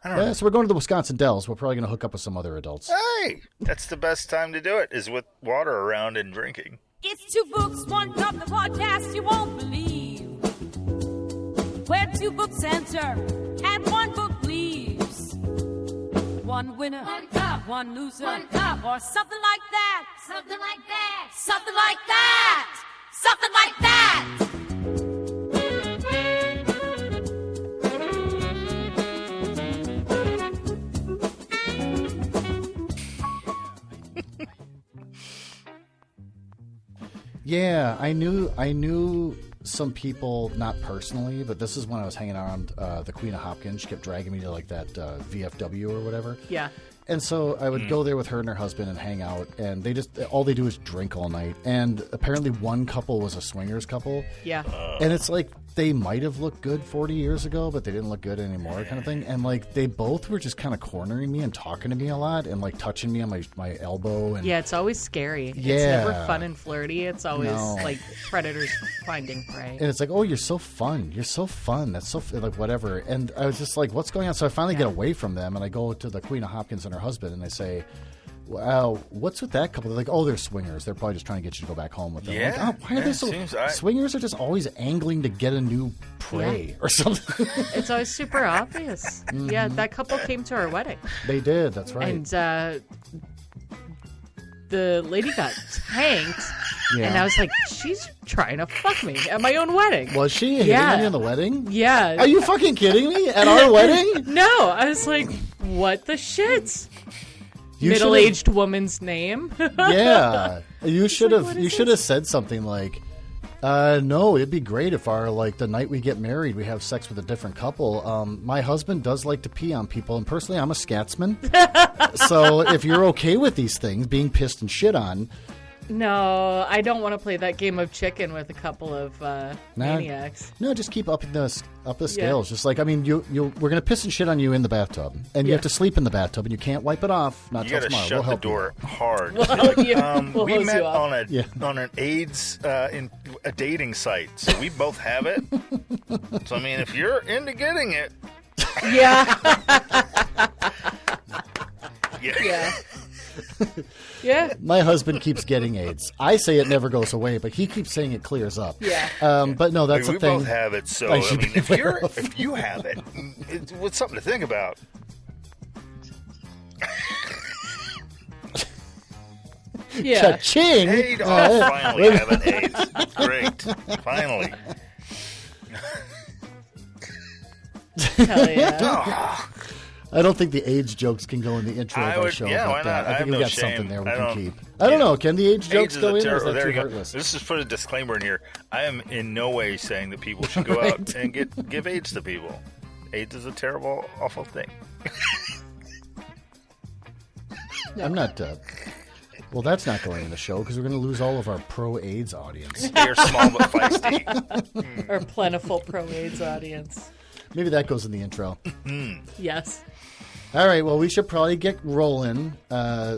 I don't know. So we're going to the Wisconsin Dells. We're probably going to hook up with some other adults. Hey, that's the best time to do it, is with water around and drinking. It's 2 books, 1 cup, the podcast you won't believe. Where 2 books enter and 1 book leaves. 1 winner, 1 cup, 1 loser, 1 cup, or something like that. Something like that. Something like that. Something like that. Yeah, I knew some people, not personally, but this is when I was hanging around the Queen of Hopkins. She kept dragging me to like that VFW or whatever. Yeah. And so I would go there with her and her husband and hang out, and all they do is drink all night. And apparently one couple was a swingers couple. Yeah. And it's like they might have looked good 40 years ago, but they didn't look good anymore kind of thing. And like they both were just kind of cornering me and talking to me a lot and like touching me on my elbow. And yeah, it's always scary. Yeah. It's never fun and flirty. It's always like predators finding prey. And it's like, oh, you're so fun. You're so fun. That's so like whatever. And I was just like, what's going on? So I finally get away from them and I go to the Queen of Hopkins and her husband and I say, wow, what's with that couple? They're like, oh, they're swingers. They're probably just trying to get you to go back home with them. Yeah. Like, oh, why are they so... Swingers are just always angling to get a new prey or something. It's always super obvious. Mm-hmm. Yeah, that couple came to our wedding. They did, that's right. And the lady got tanked, and I was like, she's trying to fuck me at my own wedding. Was she hitting on you in the wedding? Yeah. Are you fucking kidding me? At our wedding? No, I was like, what the shit? Middle-aged woman's name. Yeah, you should have said something like, "No, it'd be great if the night we get married, we have sex with a different couple. My husband does like to pee on people, and personally, I'm a scatsman. So if you're okay with these things being pissed and shit on." No, I don't want to play that game of chicken with a couple of maniacs. No, just keep up the scales. Just like, I mean, we're gonna piss and shit on you in the bathtub, and you have to sleep in the bathtub, and you can't wipe it off. Not till tomorrow. You gotta shut the door hard. We met on an AIDS in a dating site, so we both have it. So I mean, if you're into getting it, yeah. Yeah. My husband keeps getting AIDS. I say it never goes away, but he keeps saying it clears up. Yeah. But no, that's the thing. We both have it, so I mean, if you have it, it's something to think about. Yeah. Cha-ching! Hey, finally having AIDS. Great. Finally. Hell yeah. I don't think the AIDS jokes can go in the intro of our show. Yeah, why not? I think we got something there we can keep. I Yeah. don't know. Can the AIDS jokes AIDS go in? Or is that too there you go. heartless? Let's just put a disclaimer in here. I am in no way saying that people should go out and give AIDS to people. AIDS is a terrible, awful thing. I'm not. Well, that's not going in the show because we're going to lose all of our pro-AIDS audience. They're small but feisty. Our plentiful pro-AIDS audience. Maybe that goes in the intro. Yes. All right, well, we should probably get rolling.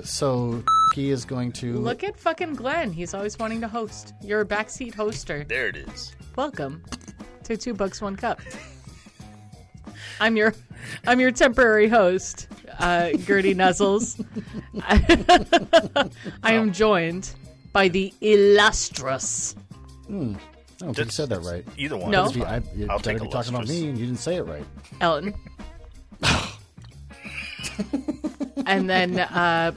So he is going to... Look at fucking Glenn. He's always wanting to host. You're a backseat hoster. There it is. Welcome to 2 Bucks, 1 Cup. I'm your temporary host, Gertie Nuzzles. I am joined by the illustrious... I don't think you said that right. Either one. No. You better be talking about me, and you didn't say it right. Elton. And then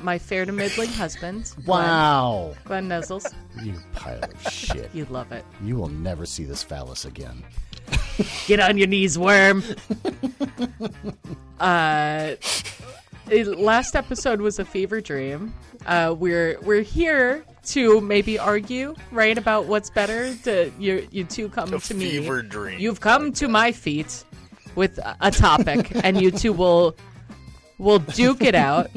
my fair to middling husband. Wow. Glenn Nuzzles. You pile of shit. You'd love it. You will never see this phallus again. Get on your knees, worm. Last episode was a fever dream. We're here to maybe argue, right, about what's better. You two come to me. Fever dream. You've come to my feet with a topic, and you two will duke it out.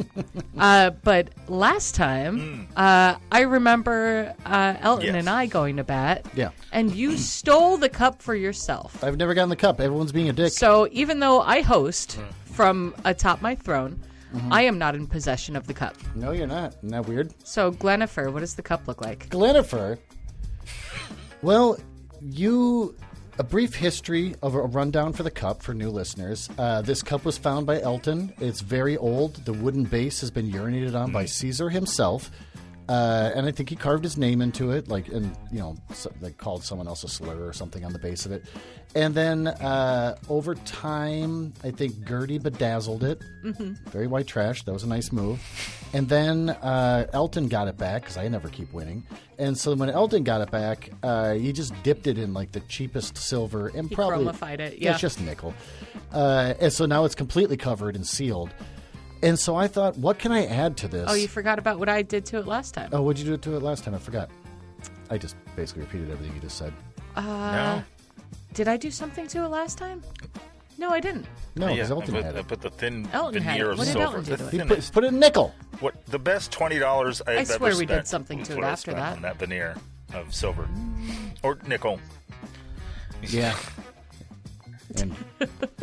But last time, I remember Elton and I going to bat. Yeah. And you stole the cup for yourself. I've never gotten the cup. Everyone's being a dick. So even though I host from atop my throne, I am not in possession of the cup. No, you're not. Isn't that weird? So, Glenifer, what does the cup look like? Glenifer? Well, you A brief history of a rundown for the cup for new listeners. This cup was found by Elton. It's very old. The wooden base has been urinated on by Caesar himself. And I think he carved his name into it, called someone else a slur or something on the base of it. And then over time, I think Gertie bedazzled it. Mm-hmm. Very white trash. That was a nice move. And then Elton got it back, because I never keep winning. And so when Elton got it back, he just dipped it in like the cheapest silver and he probably chromified it. Yeah, it's just nickel. And so now it's completely covered and sealed. And so I thought, what can I add to this? Oh, you forgot about what I did to it last time. Oh, what'd you do to it last time? I forgot. I just basically repeated everything you just said. No. Did I do something to it last time? No, I didn't. No, because Elton had I it. put the thin Elton had veneer it. of What did silver. Elton do to it? He put it in nickel. What the best $20 I've I ever swear we spent did something was to it what I after spent that. on that veneer of silver or nickel. Yeah. And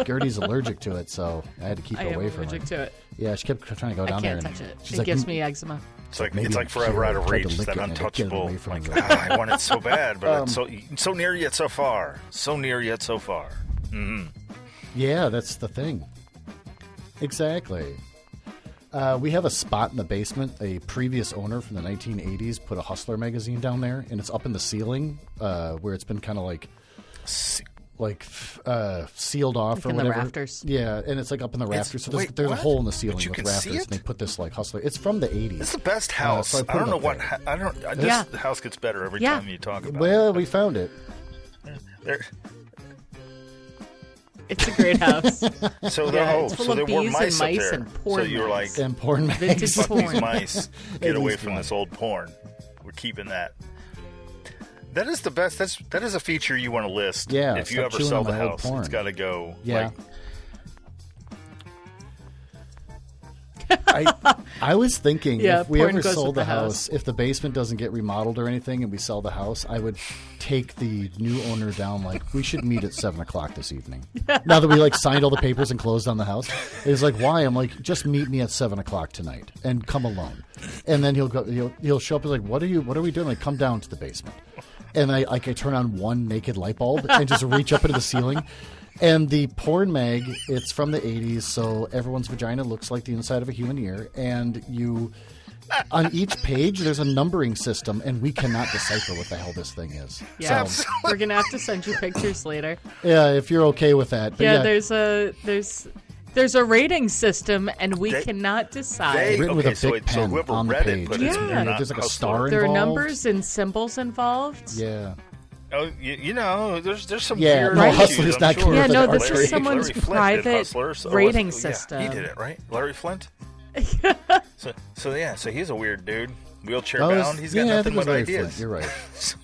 Gertie's allergic to it, so I had to keep her away from her. I am allergic to it. Yeah, she kept trying to go down there. I can't touch it. She's It like, gives me eczema. It's like maybe forever out of tried to reach. lick That it and I had to get it untouchable. away from Like, her. I want it so bad, but it's so near yet so far. So near yet so far. Mm-hmm. Yeah, that's the thing. Exactly. We have a spot in the basement. A previous owner from the 1980s put a Hustler magazine down there, and it's up in the ceiling where it's been kind of sealed off or in whatever. the rafters. Yeah, and it's like up in the rafters. So there's a hole in the ceiling with rafters, and they put this like Hustler. It's from the 80s. It's the best house. So I don't know what. Yeah. The house gets better every Yeah. time you talk about it. Well, we found it. It's a great house. So it's full of there were bees mice and up mice there. and porn So you were like, mice. And porn Vintage magazine. fuck these porn. mice. Get At away least from one. this old porn. We're keeping that. That is the best. That is a feature you want to list. Yeah, if you stop ever chewing sell on the my old house, porn. it's got to go. Yeah. Like, I was thinking Yeah, if we porn ever goes sold with the the house, if the basement doesn't get remodeled or anything and we sell the house, I would take the new owner down like, we should meet at 7:00 this evening. Now that we signed all the papers and closed on the house. He's like, why? I'm like, just meet me at 7:00 tonight and come alone. And then he'll show up and like, what are we doing? Like, come down to the basement. And I turn on one naked light bulb and just reach up into the ceiling. And the porn mag, it's from the 80s, so everyone's vagina looks like the inside of a human ear. And on each page, there's a numbering system, and we cannot decipher what the hell this thing is. Yeah, So, we're gonna have to send you pictures later. yeah, if you're okay with that. But Yeah, there's a rating system, and we cannot decide. Written with a so big pen whoever on the read page. it, but it's Yeah. not There's like a Hustler. star There are involved. numbers and symbols involved. Yeah. Oh, there's some Yeah, weird no, issues, Hustler's I'm not sure. good Yeah, for no, the this archery. is someone's Larry Flint did private Hustler, so rating yeah, system. he did it, right? Larry Flint? So he's a weird dude. Wheelchair bound. He's got I nothing think it was but Larry ideas. Flint. You're right. So,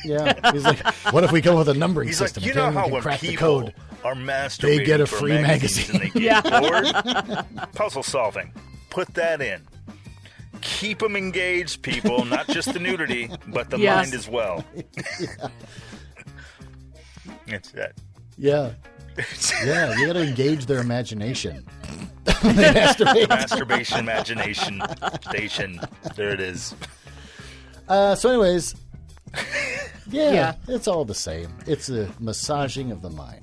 Yeah, he's like, what if we go with a numbering he's like, system? you know Then we how can when crack the people code. are masturbating They get a for free magazines and they Yeah. get bored? Puzzle solving. Put that in. Keep them engaged, people. Not just the nudity, but the Yes. mind as well. It's that. Yeah. Yeah, you got to engage their imagination. When they masturbate. Masturbation imagination station. There it is. So, anyways, Yeah. it's all the same. It's a massaging of the mind.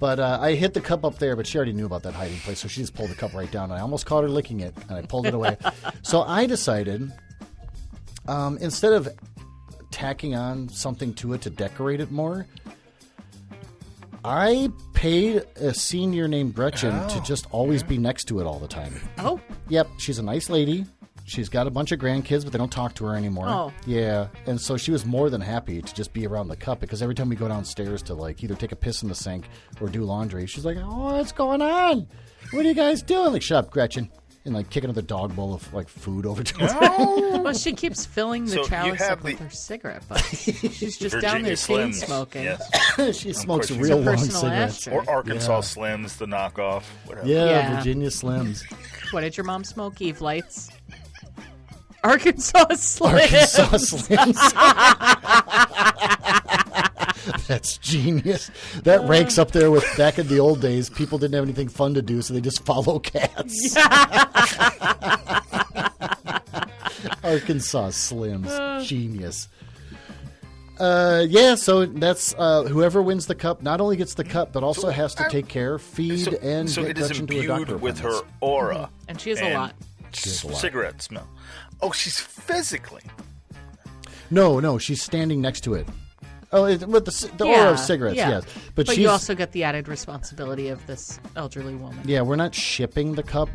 But I hit the cup up there, but she already knew about that hiding place, so she just pulled the cup right down. I almost caught her licking it, and I pulled it away. So I decided, instead of tacking on something to it to decorate it more, I paid a senior named Gretchen to just always be next to it all the time. Oh, Yep, she's a nice lady. She's got a bunch of grandkids, but they don't talk to her anymore. Oh. Yeah, and so she was more than happy to just be around the cup because every time we go downstairs to either take a piss in the sink or do laundry, she's like, "Oh, what's going on? What are you guys doing?" Like, "Shut up, Gretchen," and kick another dog bowl of food over to her. well, she keeps filling the So you chalice have up with the- her cigarette butts. She's just down Virginia there chain Slims. smoking. Yes. She smokes she's real a long personal cigarettes. ashtray. Or Arkansas Yeah. Slims, the knockoff. Whatever. Yeah, Yeah. Virginia Slims. What did your mom smoke? Eve Lights? Arkansas Slim. Arkansas Slims. That's genius. That ranks up there with back in the old days. People didn't have anything fun to do, so they just follow cats. Arkansas Slims. Genius. Yeah, so that's whoever wins the cup not only gets the cup, but also has to take care, feed, and get Gretchen to a doctor. So it is imbued with her aura. And she has a lot. Cigarette smell. Oh, she's physically. No, she's standing next to it. Oh, with the aura of cigarettes, yes. But you also get the added responsibility of this elderly woman. Yeah, we're not shipping the cup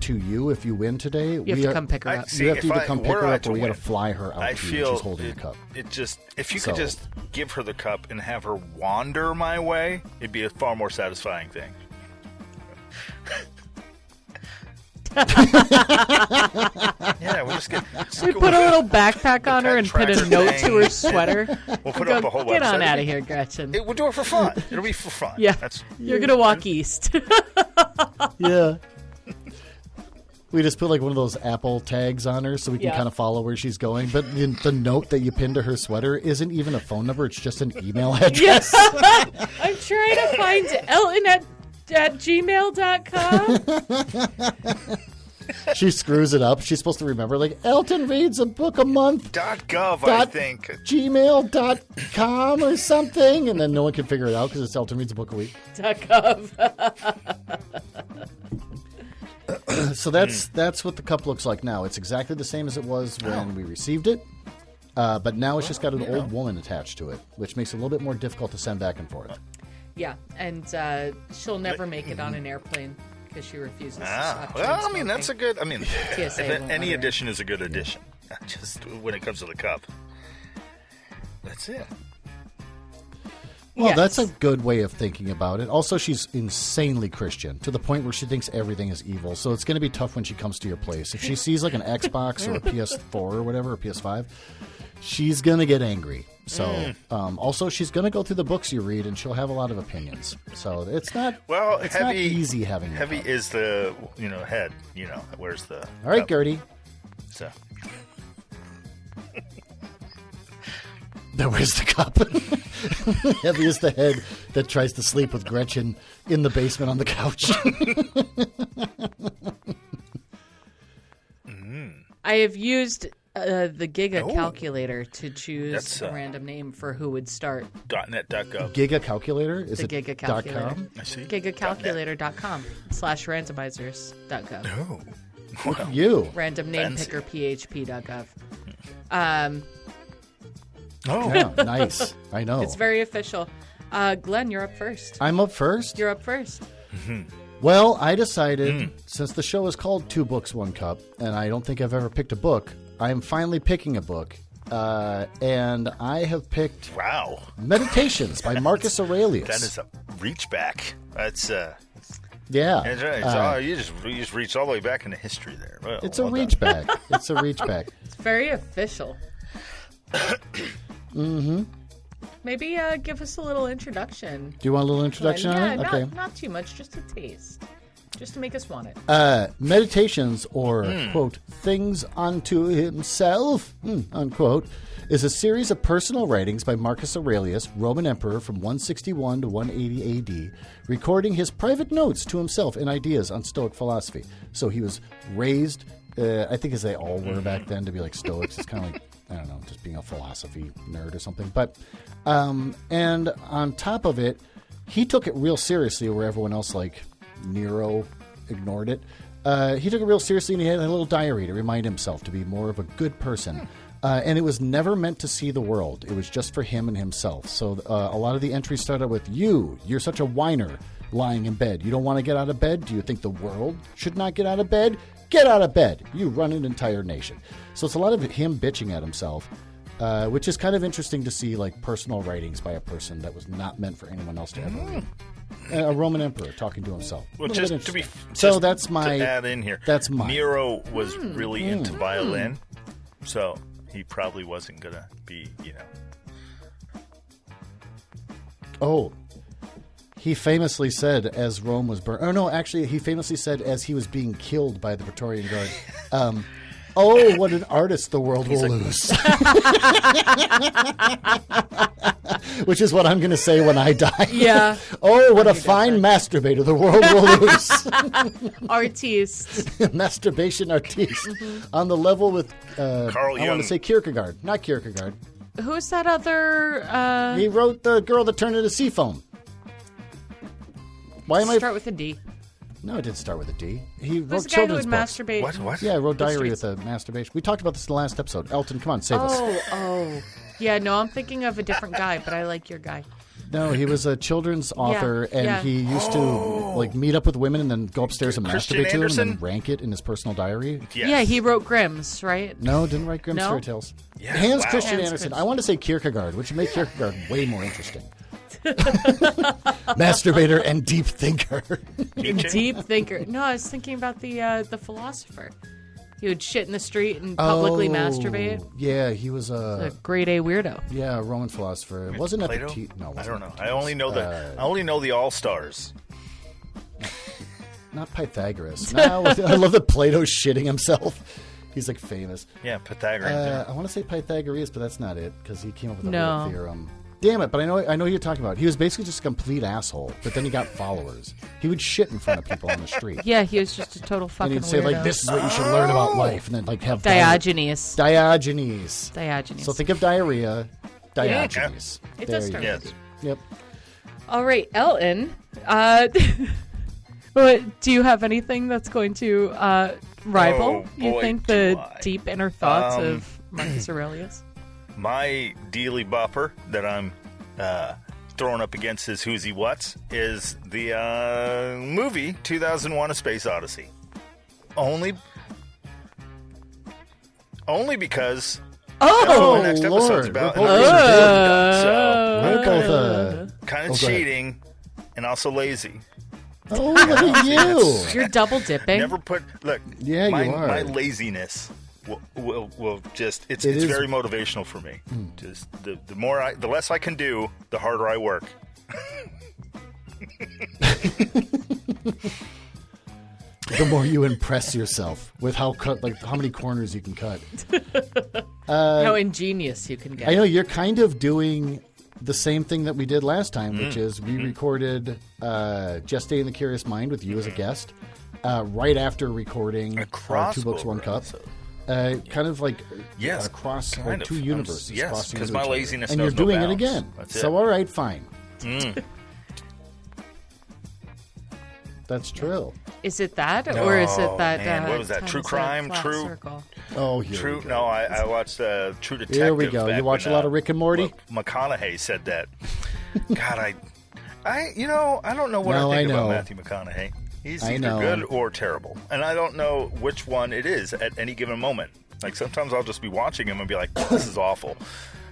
to you if you win today. You have to come pick her up. You have to either come pick her up or we got to fly her out to you. She's holding the cup. If you could just give her the cup and have her wander my way, it'd be a far more satisfying thing. Yeah, we put a little backpack on her and put a note to her sweater. We'll put up a whole website. Get on out of here, Gretchen. We'll do it for fun. It'll be for fun. Yeah, you're gonna walk east. Yeah. We just put like one of those Apple tags on her so we can kind of follow where she's going. But the note that you pinned to her sweater isn't even a phone number. It's just an email address. Yes. I'm trying to find Elton at gmail.com. She screws it up. She's supposed to remember, like, Elton reads a book a month. .gov, I think. Gmail.com or something. And then no one can figure it out because it's Elton reads a book a week. .gov. So that's what the cup looks like now. It's exactly the same as it was when we received it. But now it's just got an old woman attached to it, which makes it a little bit more difficult to send back and forth. Yeah, and she'll never make it on an airplane because she refuses to stop. Well, I mean, that's a good... I mean, TSA any addition is a good addition. Just when it comes to the cup. That's it. Well, that's a good way of thinking about it. Also, she's insanely Christian to the point where she thinks everything is evil. So it's going to be tough when she comes to your place. If she sees like an Xbox or a PS4 or whatever, or PS5, she's going to get angry. So also, she's going to go through the books you read, and she'll have a lot of opinions. So it's not not easy having heavy is the head. Where's the all right, Gertie. So. Where's the cup? Heavy is the head that tries to sleep with Gretchen in the basement on the couch. I have used the Giga calculator to choose a random name for who would start. .net.gov. Giga calculator? Is it Giga calculator. .com? I see. Gigacalculator.com/randomizers.gov. Oh. Look at you. Random name picker php.gov. Oh, yeah, nice. I know. It's very official. Glenn, you're up first. I'm up first? You're up first. Well, I decided, since the show is called 2 Books, 1 Cup, and I don't think I've ever picked a book, I am finally picking a book. And I have picked Meditations by Marcus Aurelius. That is a reach back. That's yeah. You just reach all the way back into history there. Well, it's a reach back. It's a reach back. It's very official. Maybe give us a little introduction. Do you want a little introduction on it? Okay. Not too much, just a taste. Just to make us want it. Meditations, or, quote, things unto himself, unquote, is a series of personal writings by Marcus Aurelius, Roman emperor from 161 to 180 AD, recording his private notes to himself and ideas on Stoic philosophy. So he was raised, I think as they all were back then, to be like Stoics. It's kind of like, I don't know, just being a philosophy nerd or something. But, and on top of it, he took it real seriously where everyone else, like Nero, ignored it. He took it real seriously, and he had a little diary to remind himself to be more of a good person. And it was never meant to see the world. It was just for him and himself. So a lot of the entries started with, you're such a whiner lying in bed. You don't want to get out of bed? Do you think the world should not get out of bed? Get out of bed. You run an entire nation. So it's a lot of him bitching at himself, which is kind of interesting to see, like, personal writings by a person that was not meant for anyone else to ever read. A Roman emperor talking to himself. Well, just to be that's my to add in here. That's my Nero was really into violin, so he probably wasn't gonna be, Oh, he famously said as Rome was burned. Oh no, actually, he famously said as he was being killed by the Praetorian Guard. Oh, what an artist the world will lose. Which is what I'm going to say when I die. Yeah. Oh, what a fine masturbator the world will lose. Artiste. Masturbation artiste. On the level with, Carl Jung. I want to say Kierkegaard. Not Kierkegaard. Who's that other? He wrote The Girl That Turned Into Seafoam. Why am I start with a D? No, it didn't start with a D. He wrote the guy who would children's books. masturbate. What? Yeah, I wrote Diary with a masturbation. We talked about this in the last episode. Elton, come on, save us. Oh. Yeah, no, I'm thinking of a different guy, but I like your guy. No, he was a children's author, and he used to like meet up with women and then go upstairs and Christian masturbate to them and Andersen? then rank it in his personal diary. Yes. Yeah, he wrote Grimm's, right? No, didn't write Grimm's No? fairy tales. Yeah, Hans wow. Christian Hans Andersen. Christian. I want to say Kierkegaard, which would make Kierkegaard way more interesting. Masturbator and deep thinker. Nietzsche? Deep thinker. No, I was thinking about the philosopher. He would shit in the street and publicly masturbate. Yeah, he was A grade A weirdo. a Roman philosopher. It wasn't Plato? Epictetus. No, it I don't know. wasn't I only know I only know the All Stars. Not Pythagoras. No, I love that Plato's shitting himself. He's like famous. Yeah, Pythagorean. I want to say Pythagoras, but that's not it because he came up with a No. weird theorem. Damn it! But I know who you're talking about. He was basically just a complete asshole, but then he got followers. He would shit in front of people on the street, Yeah, he was just a total fucking and he'd say weirdo. like, "This is what you should learn about life," and then like have Diogenes. Diogenes. Diogenes. So think of diarrhea. Diogenes. It There does you start go. with yes. Yep. All right, Elton. Do you have anything that's going to rival? Oh, you boy, think do the I. deep inner thoughts of Marcus Aurelius? My dealy bopper that I'm throwing up against his who's he what's is the movie 2001: A Space Odyssey. Only because the next episode's Lord. about We're both so We're both, kind of Oh, go ahead. cheating and also lazy. oh, look at you. You're double dipping. Never put look. Yeah, you are. My laziness will just it's It is- very motivational for me. Just the less I can do, the harder I work. The more you impress yourself with how many corners you can cut. How ingenious you can get. I know you're kind of doing the same thing that we did last time, which is we recorded Gestating the Curious Mind with you as a guest right after recording Two Books, One Cup. Kind of like across kind two of. universes. Yes, crossing 'cause into my each other. laziness and knows you're no doing it bounds. again. That's So it. all right, fine. That's true. Is it that, or is it that? Man, what was that? time True is a crime? flat True- circle? Oh, here True. we go. No, I watched True Detective. Here we go. back You watch when, a lot of Rick and Morty? McConaughey said that. God, I don't know what No, I think I about know. Matthew McConaughey. He's I either know. good or terrible, and I don't know which one it is at any given moment. Like sometimes I'll just be watching him and be like, "This is awful,"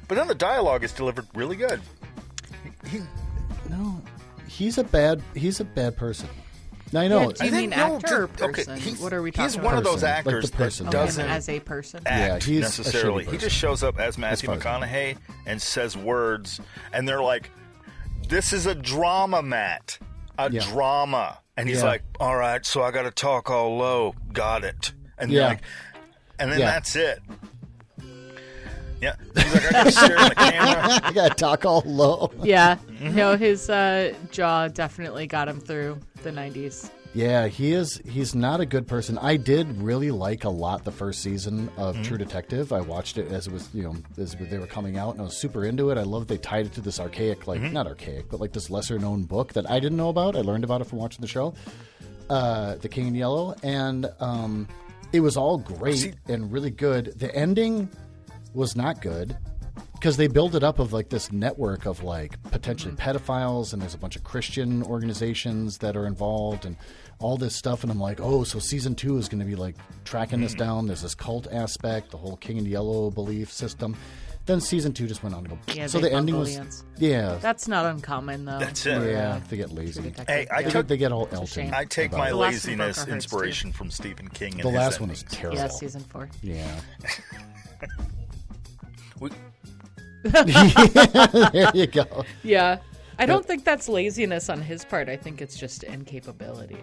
but then the dialogue is delivered really good. No, he's a bad person. I know. Do you mean actor or person? What are we talking He's about? one of those Person, like actors the person. that Oh, him doesn't as a person. act Yeah, he's a necessarily. shitty He just person. shows up as Matthew As far as McConaughey and says words, and they're like, "This is a drama, Matt. A Yeah. drama." And he's Yeah. like, "All right, so I got to talk all low. Got it." And Yeah. they're like, and then Yeah. that's it. Yeah, he's like, "I got to stare at the camera." I gotta talk all low. Yeah. Mm-hmm. No, his jaw definitely got him through the 90s. Yeah, he's not a good person. I did really like a lot the first season of True Detective. I watched it as it was, as they were coming out, and I was super into it. I love they tied it to this archaic, not archaic, but like this lesser known book that I didn't know about. I learned about it from watching the show, The King in Yellow, and it was all great and really good. The ending was not good. Because they build it up of like this network of like potentially pedophiles, and there's a bunch of Christian organizations that are involved and all this stuff. And I'm like, oh, so season 2 is going to be like tracking this down. There's this cult aspect, the whole King in Yellow belief system. Then season 2 just went on to go. Yeah, so they the ending was, Mongolians. yeah, That's not uncommon, though. That's it. yeah, they get lazy. Detective. Hey, I Yeah. took They get all a Elton. shame. I take about my it. The last one broke laziness our hearts, inspiration from Stephen King. And The his last one is endings. terrible. Yeah, season 4. Yeah. We- There you go. Yeah. I don't think that's laziness on his part. I think it's just incapability.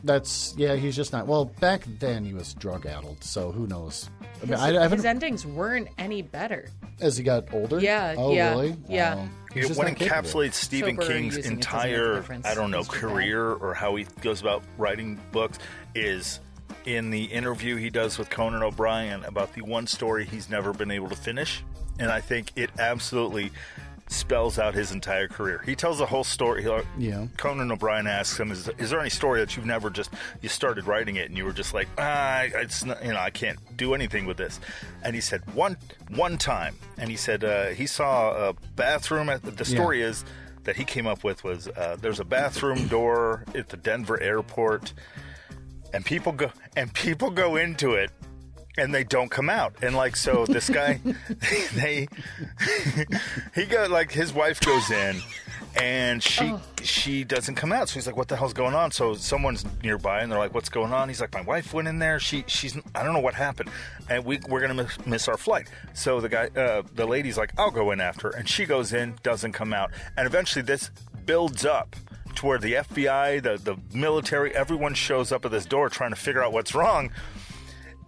He's just not. Well, back then he was drug addled, so who knows? I mean, His, I haven't. his endings weren't any better. As he got older? Yeah, Oh, yeah, really? yeah. He's just what not capable. encapsulates Stephen Sober King's using it doesn't make a entire, difference. I don't know, He's too bad. career or how he goes about writing books is in the interview he does with Conan O'Brien about the one story he's never been able to finish. And I think it absolutely spells out his entire career. He tells the whole story. Conan O'Brien asks him, "Is there any story that you've never you started writing it and you were just like, it's not, I can't do anything with this?" And he said one time, and he said he saw a bathroom. The story is that he came up with was there's a bathroom door at the Denver airport, and people go into it. And they don't come out. And, like, so this guy, his wife goes in, and she doesn't come out. So he's like, what the hell's going on? So someone's nearby, and they're like, what's going on? He's like, my wife went in there. She's, I don't know what happened. And we're going to miss our flight. So the lady's like, I'll go in after her. And she goes in, doesn't come out. And eventually this builds up to where the FBI, the military, everyone shows up at this door trying to figure out what's wrong.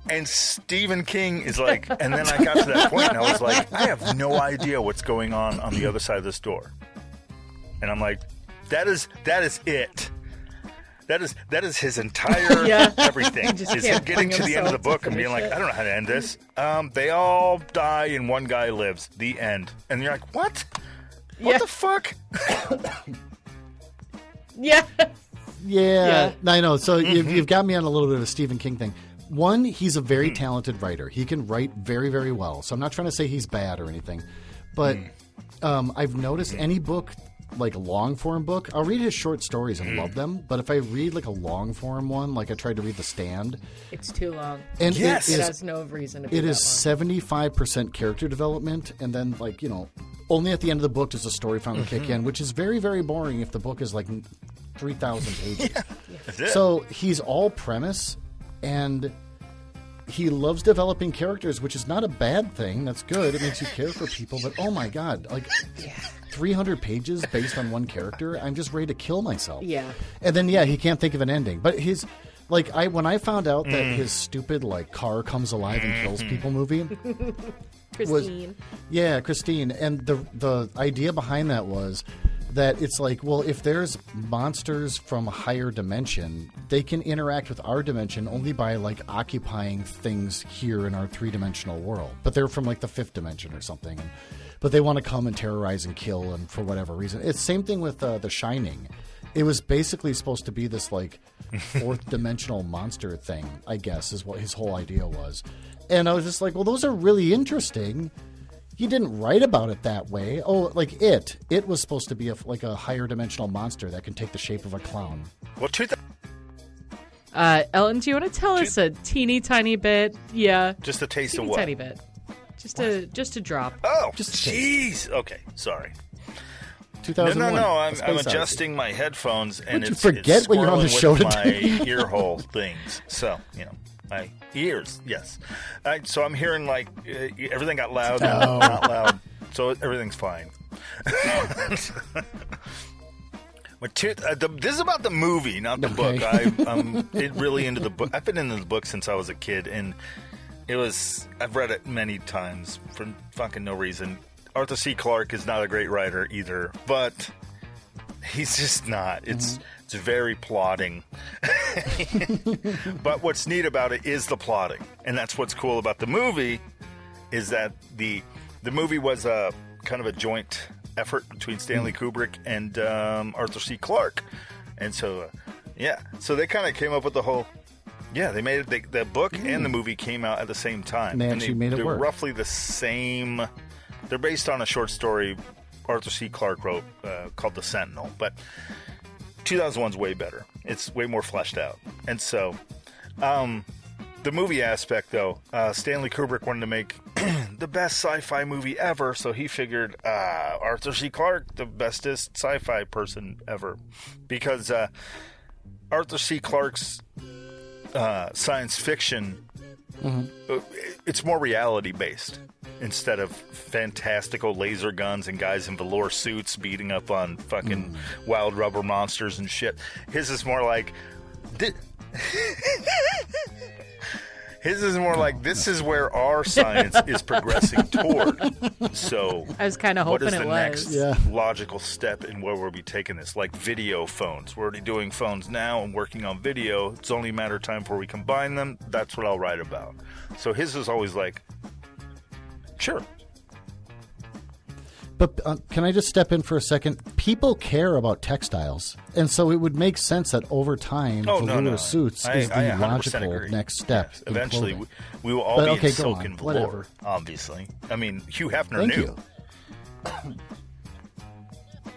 And Stephen King is like, and then I got to that point and I was like, I have no idea what's going on the other side of this door. And I'm like, that is it. That is his entire everything. Is him getting to the end of the book and being like, I don't know how to end this. They all die and one guy lives. The end. And you're like, what? What the fuck? Yeah. I know. So you've got me on a little bit of a Stephen King thing. One, he's a very talented writer. He can write very, very well. So I'm not trying to say he's bad or anything. But I've noticed any book, like a long-form book, I'll read his short stories and love them. But if I read like a long-form one, like I tried to read The Stand. It's too long. And it has no reason to be It is 75% character development. And then, like, only at the end of the book does the story finally kick in, which is very, very boring if the book is like 3,000 pages. So he's all premise. And he loves developing characters, which is not a bad thing. That's good. It makes you care for people. But, oh, my God, like 300 pages based on one character, I'm just ready to kill myself. Yeah. And then, he can't think of an ending. But when I found out that his stupid, like, car comes alive and kills people movie. Christine. Christine. And the idea behind that was that it's like, well, if there's monsters from a higher dimension, they can interact with our dimension only by, like, occupying things here in our three-dimensional world. But they're from, like, the fifth dimension or something. But they want to come and terrorize and kill, and for whatever reason. It's same thing with The Shining. It was basically supposed to be this, like, fourth-dimensional monster thing, I guess, is what his whole idea was. And I was just like, well, those are really interesting. He didn't write about it that way. Oh, like It. It was supposed to be like a higher dimensional monster that can take the shape of a clown. Well, Elton, do you want to tell us a teeny tiny bit? Yeah. Just a taste of what? Tiny bit. Just a drop. Oh, jeez. Okay, sorry. 2001. No. I'm adjusting my headphones, and it's forget when you're on the show today. My ear hole things. So my ears. Yes. So I'm hearing like everything got loud, not loud. So everything's fine. This is about the movie, not the book. I'm really into the book. I've been into the book since I was a kid, and I've read it many times for fucking no reason. Arthur C. Clarke is not a great writer either, but he's just not. It's very plotting. But what's neat about it is the plotting, and that's what's cool about the movie, is that the movie was a kind of a joint effort between Stanley Kubrick and Arthur C. Clarke, and so so they kind of came up with the whole. Yeah, they made it. The book and the movie came out at the same time. And they actually made it work. They're roughly the same. They're based on a short story Arthur C. Clarke wrote called The Sentinel, but 2001's way better. It's way more fleshed out. And so, the movie aspect, though, Stanley Kubrick wanted to make the best sci-fi movie ever, so he figured Arthur C. Clarke, the bestest sci-fi person ever. Because Arthur C. Clarke's science fiction, it's more reality-based. Instead of fantastical laser guns and guys in velour suits beating up on fucking wild rubber monsters and shit. His is more like... His is more like, this is where our science is progressing toward. So I was kind of hoping it was. What is the next logical step in where we'll be taking this? Like video phones. We're already doing phones now and working on video. It's only a matter of time before we combine them. That's what I'll write about. So his is always like, sure. But can I just step in for a second? People care about textiles, and so it would make sense that over time, velour suits is the logical next step. Yes. Eventually, in we will all be in go silk on. and velour, Whatever. obviously. I mean, Hugh Hefner Thank knew. you.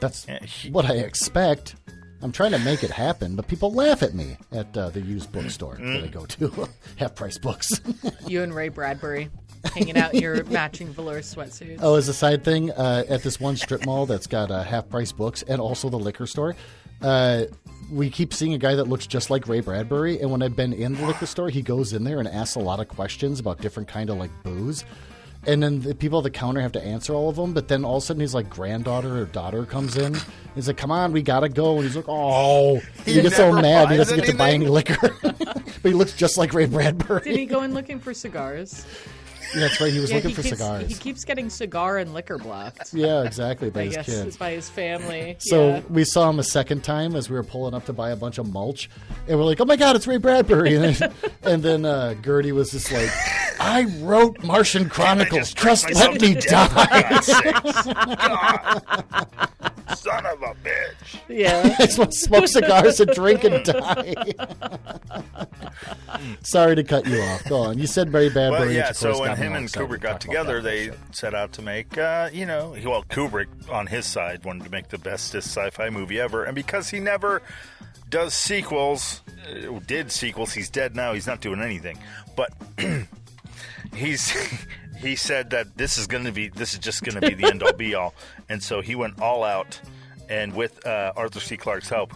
That's what I expect. I'm trying to make it happen, but people laugh at me at the used bookstore that I go to. Half-price books. You and Ray Bradbury hanging out in your matching velour sweatsuits. Oh, as a side thing, at this one strip mall that's got half-price books and also the liquor store, we keep seeing a guy that looks just like Ray Bradbury, and when I've been in the liquor store, he goes in there and asks a lot of questions about different kind of like booze. And then the people at the counter have to answer all of them. But then all of a sudden, his like granddaughter or daughter comes in. He's like, "Come on, we gotta go." And he's like, "Oh!" He gets so mad he doesn't get to buy any liquor. But he looks just like Ray Bradbury. Did he go in looking for cigars? Yeah, that's right. He was looking for cigars. He keeps getting cigar and liquor blocked. Yeah, exactly. By I his guess kids. by his family. So we saw him a second time as we were pulling up to buy a bunch of mulch, and we're like, "Oh my God, it's Ray Bradbury!" And then Gertie was just like, "I wrote Martian Chronicles. Just let me die." Son of a bitch. Yeah. I just want to smoke cigars and drink and die. Sorry to cut you off. Go on. You said Ray Bradbury. Well, yeah, which, of course, so when got me him all and excited Kubrick to got talk together, about that they shit. set out to make, Kubrick on his side wanted to make the bestest sci-fi movie ever. And because he never does sequels, he's dead now, he's not doing anything. But he said that this is just going to be the end-all be-all. And so he went all out, and with Arthur C. Clarke's help,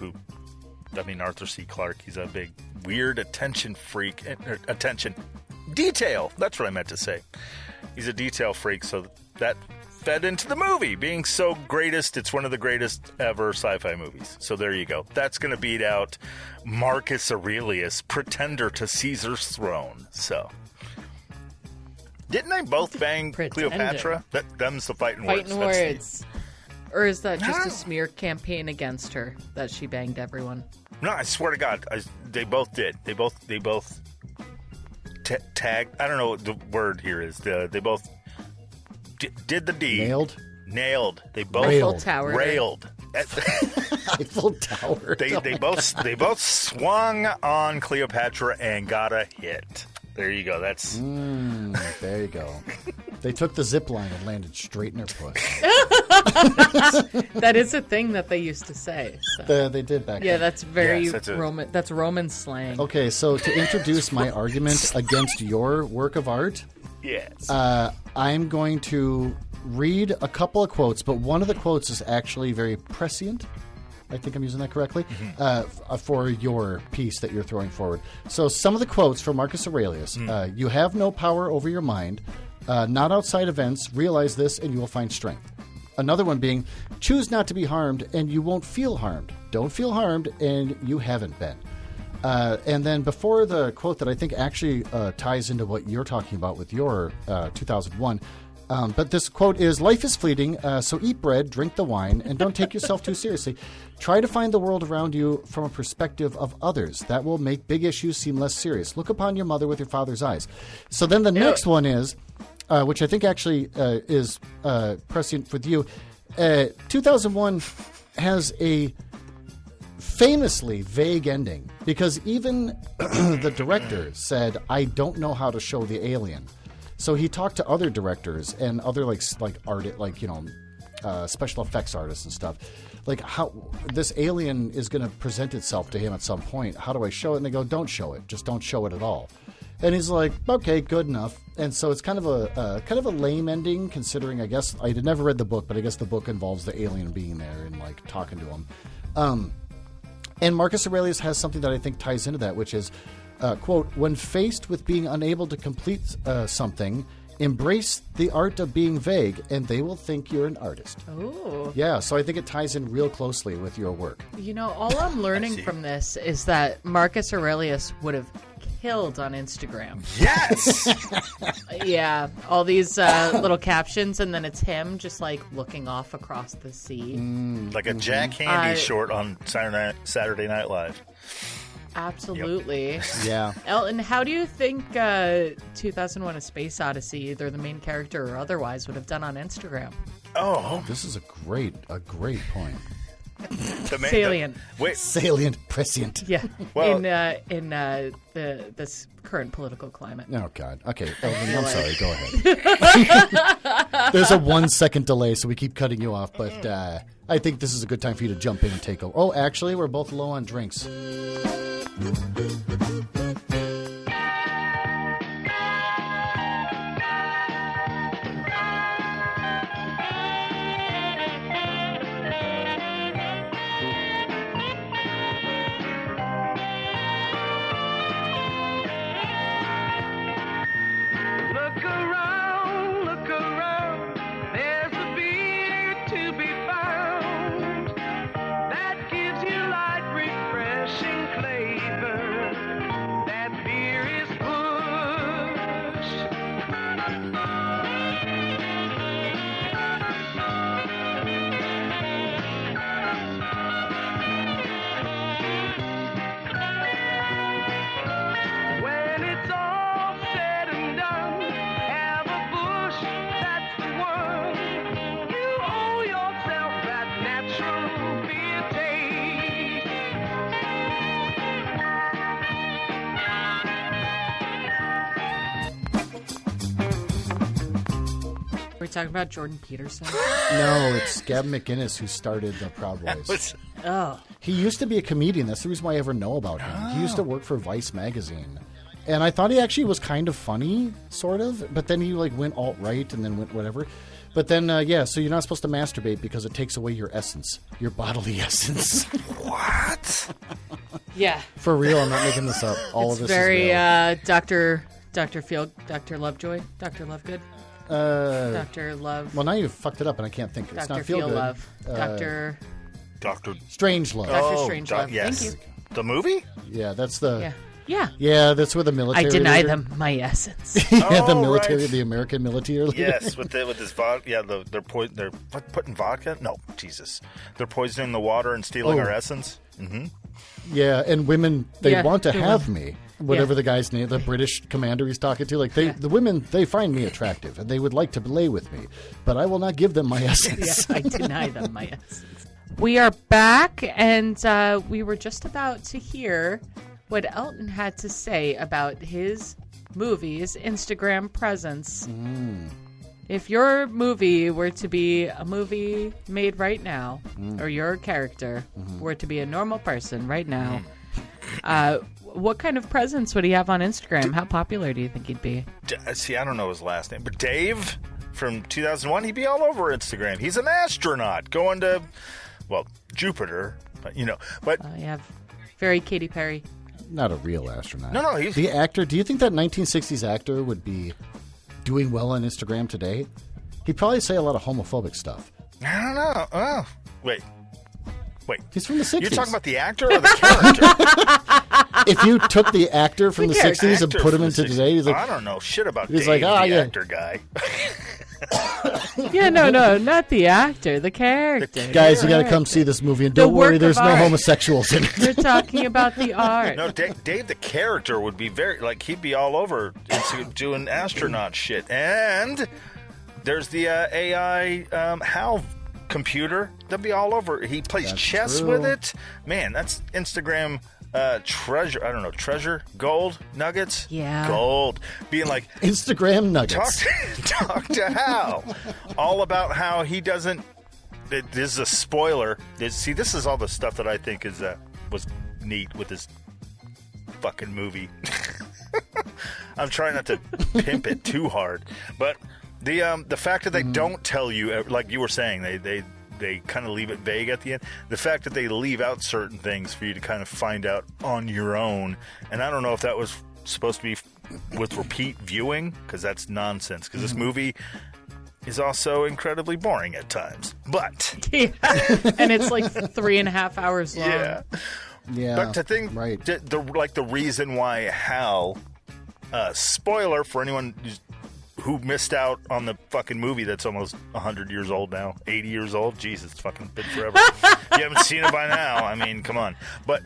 Arthur C. Clarke, he's a big, weird attention freak. Attention. Detail. That's what I meant to say. He's a detail freak, so that fed into the movie being so greatest. It's one of the greatest ever sci-fi movies. So there you go. That's going to beat out Marcus Aurelius, pretender to Caesar's throne. So... Didn't they both bang Cleopatra? Them's the fighting words. Fighting words. Or is that just a smear campaign against her that she banged everyone? No, I swear to God, they both did. They both tagged. I don't know what the word here is. They both did the deed. Nailed. They both railed. Eiffel Tower. They both swung on Cleopatra and got a hit. There you go. That's there you go. They took the zip line and landed straight in her foot. That is a thing that they used to say. So. They did back then. Yeah, that's very Yes, Roman. That's Roman slang. Okay, so to introduce my argument against your work of art, yes. I'm going to read a couple of quotes, but one of the quotes is actually very prescient. I think I'm using that correctly, for your piece that you're throwing forward. So some of the quotes from Marcus Aurelius. You have no power over your mind, not outside events. Realize this and you will find strength. Another one being, choose not to be harmed and you won't feel harmed. Don't feel harmed and you haven't been. And then before the quote that I think actually ties into what you're talking about with your 2001, but this quote is, life is fleeting, so eat bread, drink the wine, and don't take yourself too seriously. Try to find the world around you from a perspective of others. That will make big issues seem less serious. Look upon your mother with your father's eyes. So then the next one is, which I think actually is prescient with you, 2001 has a famously vague ending, because even the director said, I don't know how to show the alien. So he talked to other directors and other special effects artists and stuff, like how this alien is going to present itself to him at some point. How do I show it? And they go, don't show it. Just don't show it at all. And he's like, okay, good enough. And so it's kind of a lame ending, considering, I guess I had never read the book, but I guess the book involves the alien being there and like talking to him. And Marcus Aurelius has something that I think ties into that, which is, quote, when faced with being unable to complete something, embrace the art of being vague, and they will think you're an artist. Oh. Yeah, so I think it ties in real closely with your work. You know, all I'm learning from this is that Marcus Aurelius would have killed on Instagram. Yes! Yeah, all these little captions, and then it's him just like looking off across the sea. Like a Jack Handy short on Saturday Night Live. Absolutely. Yep. Yeah. Elton, how do you think 2001 A Space Odyssey, either the main character or otherwise, would have done on Instagram? Oh, This is a great point. Salient. Wait, Salient, prescient. Yeah. Well- in this current political climate. Oh, God. Okay, Elton, I'm sorry. Go ahead. There's a 1 second delay, so we keep cutting you off, but I think this is a good time for you to jump in and take over. Oh, actually, we're both low on drinks. Look around, there's a beer to be found that gives you light, refreshing flavor. That beer is Busch. When it's all said and done, have a Busch, that's the one. You owe yourself that natural beer taste. We're talking about Jordan Peterson. No, it's Gab McInnes who started the Proud Boys. what's- Oh. He used to be a comedian. That's the reason why I ever know about him. He used to work for Vice magazine. And I thought he actually was kind of funny, sort of. But then he went alt-right and then went whatever. But then, so you're not supposed to masturbate because it takes away your essence, your bodily essence. what? Yeah. For real, I'm not making this up. All It's of this very is real. Dr. Field, Dr. Lovejoy, Dr. Lovegood, Dr. Love, Well, now you've fucked it up, and I can't think. It's Dr. not feel Feel good. Love, Dr. Dr. Strange Love. Dr. Strangelove. Yes. Thank you. The movie? Yeah, that's the. Yeah. Yeah. Yeah, that's where the military. I deny leader- them my essence. Yeah, the Oh, military, right. the American military. leader. Yes, with this vodka. Yeah, they're putting vodka. No, Jesus, they're poisoning the water and stealing Oh. our essence. Mm-hmm. Yeah, and women, they Yeah, want to they have want- me. Whatever Yeah. the guy's name, the British commander he's talking to, the women, they find me attractive and they would like to lay with me, but I will not give them my essence. Yeah, I deny them my essence. We are back, and we were just about to hear what Elton had to say about his movie's Instagram presence. If your movie were to be a movie made right now, or your character were to be a normal person right now, what kind of presence would he have on Instagram? How popular do you think he'd be? See, I don't know his last name, but Dave from 2001, he'd be all over Instagram. He's an astronaut going to, Jupiter, but Yeah, very Katy Perry. Not a real astronaut. No, he's- the actor. Do you think that 1960s actor would be doing well on Instagram today? He'd probably say a lot of homophobic stuff. I don't know. Oh, wait. He's from the 60s. You're talking about the actor or the character? If you took the actor from the 60s and Actor put him from into the today, he's 60s. like, I don't know shit about he's Dave, like, the yeah. actor guy. Yeah, no, not the actor, the character. guys, you got to come see this movie, and The don't worry, work there's of no art. homosexuals in it. You're talking about the art. No, Dave, the character, would be he'd be all over doing astronaut shit. And there's the AI Hal computer. That'd be all over. He plays That's chess true. with it. Man, that's Instagram treasure. I don't know, treasure, gold, nuggets. Yeah. Gold. Being like, Instagram nuggets. talk to Hal. All about how he doesn't. This is a spoiler. This is all the stuff that I think was neat with this fucking movie. I'm trying not to pimp it too hard, but the fact that they don't tell you, like you were saying, they kind of leave it vague at the end. The fact that they leave out certain things for you to kind of find out on your own, and I don't know if that was supposed to be with repeat viewing, because that's nonsense. Because this movie is also incredibly boring at times, but Yeah. And it's like 3.5 hours long. yeah. Yeah, But to think, right. the reason why Hal, spoiler for anyone who missed out on the fucking movie that's almost 100 years old now, 80 years old. Jesus, it's fucking been forever. If you haven't seen it by now, I mean, come on. But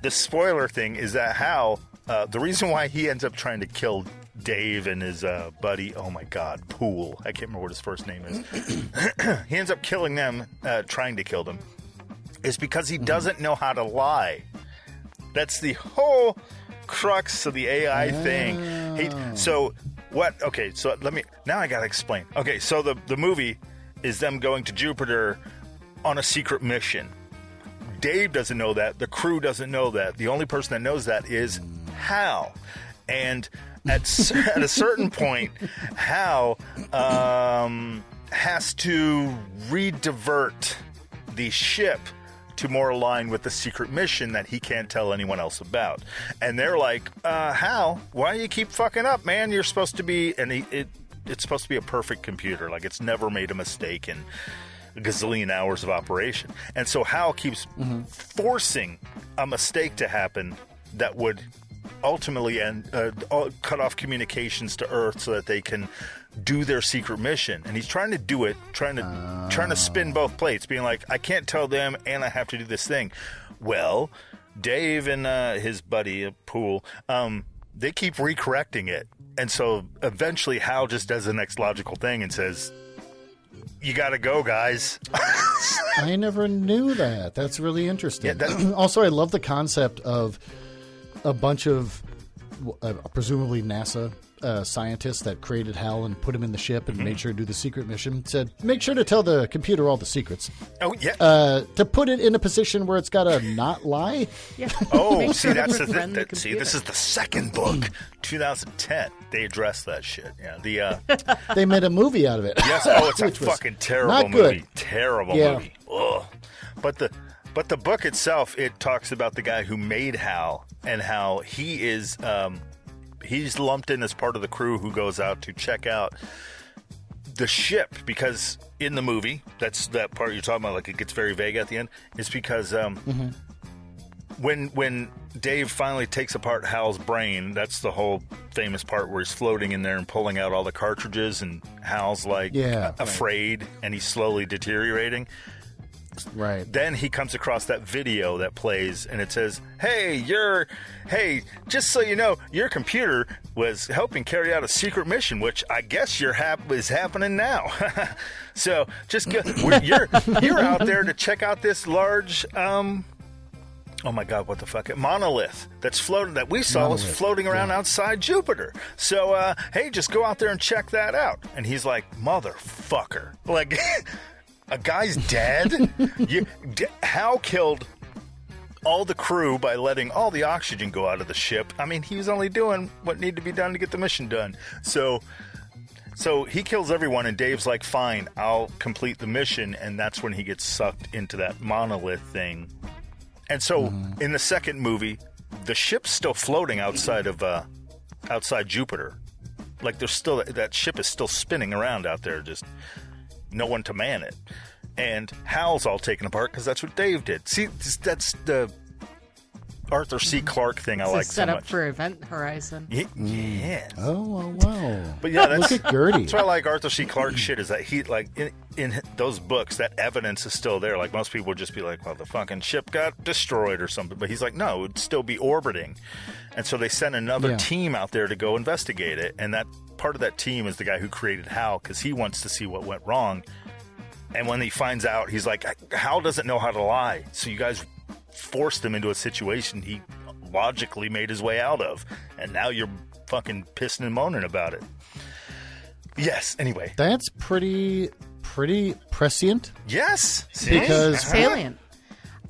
the spoiler thing is that Hal, the reason why he ends up trying to kill Dave and his buddy, oh my God, Poole. I can't remember what his first name is. He ends up killing them, trying to kill them. It's because he doesn't know how to lie. That's the whole crux of the AI thing. So what? Okay, so now I gotta explain. Okay, so the movie is them going to Jupiter on a secret mission. Dave doesn't know that. The crew doesn't know that. The only person that knows that is Hal. And at a certain point, Hal has to redivert the ship to more align with the secret mission that he can't tell anyone else about. And they're like, Hal, why do you keep fucking up, man? You're supposed to be... And it's supposed to be a perfect computer. Like, it's never made a mistake in a gazillion hours of operation. And so Hal keeps forcing a mistake to happen that would ultimately cut off communications to Earth so that they can do their secret mission. And he's trying to do it, trying to spin both plates, being like, I can't tell them and I have to do this thing. Well, Dave and his buddy, Poole, they keep recorrecting it. And so eventually Hal just does the next logical thing and says, you gotta go, guys. I never knew that. That's really interesting. Yeah, also, I love the concept of a bunch of presumably NASA scientists that created Hal and put him in the ship and made sure to do the secret mission. Said, make sure to tell the computer all the secrets. Oh, yeah. To put it in a position where it's got to not lie. Yeah. Oh, Make see, sure to that's befriend the see, computer. this is the second book, 2010. They addressed that shit. Yeah, They made a movie out of it. yes. Oh, it's a Which was fucking terrible not good. movie. Terrible Yeah. movie. Ugh. But the book itself, it talks about the guy who made Hal and how he is he's lumped in as part of the crew who goes out to check out the ship, because in the movie, that's that part you're talking about, like it gets very vague at the end. It's because when Dave finally takes apart Hal's brain, that's the whole famous part where he's floating in there and pulling out all the cartridges, and Hal's like afraid and he's slowly deteriorating. Right. Then he comes across that video that plays, and it says, hey, just so you know, your computer was helping carry out a secret mission, which I guess is happening now. So just go, you're out there to check out this large, oh my God, what the fuck? Monolith that's floating, that we saw was floating around outside Jupiter. So, hey, just go out there and check that out. And he's like, motherfucker. Like... A guy's dead? Hal killed all the crew by letting all the oxygen go out of the ship. I mean, he was only doing what needed to be done to get the mission done. So he kills everyone, and Dave's like, fine, I'll complete the mission, and that's when he gets sucked into that monolith thing. And so in the second movie, the ship's still floating outside Jupiter. Like that ship is still spinning around out there, just... no one to man it. And Hal's all taken apart because that's what Dave did. See, that's the Arthur C. Clarke thing I like so set much. up for Event Horizon. Yeah. Oh, wow. But yeah, Look at Gertie. that's why I like Arthur C. Clarke shit, is that he, like, in those books, that evidence is still there. Like, most people would just be like, well, the fucking ship got destroyed or something. But he's like, no, it would still be orbiting. And so they sent another team out there to go investigate it. And that part of that team is the guy who created Hal, because he wants to see what went wrong. And when he finds out, he's like, Hal doesn't know how to lie. So you guys forced him into a situation he logically made his way out of. And now you're fucking pissing and moaning about it. Yes, anyway. That's pretty prescient. Yes. Because Salient.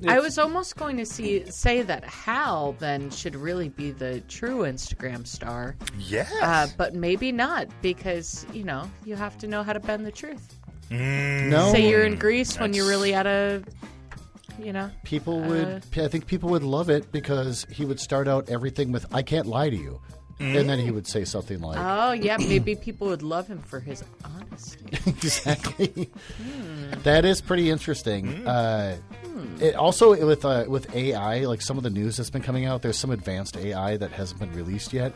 I was almost going to say that Hal then should really be the true Instagram star. Yes. But maybe not, because, you have to know how to bend the truth. No. Say you're in Greece when you're really at a, People would, I think people would love it, because he would start out everything with, I can't lie to you. And then he would say something like... Oh, yeah, maybe people would love him for his honesty. Exactly. That is pretty interesting. It also, with AI, like some of the news that's been coming out, there's some advanced AI that hasn't been released yet,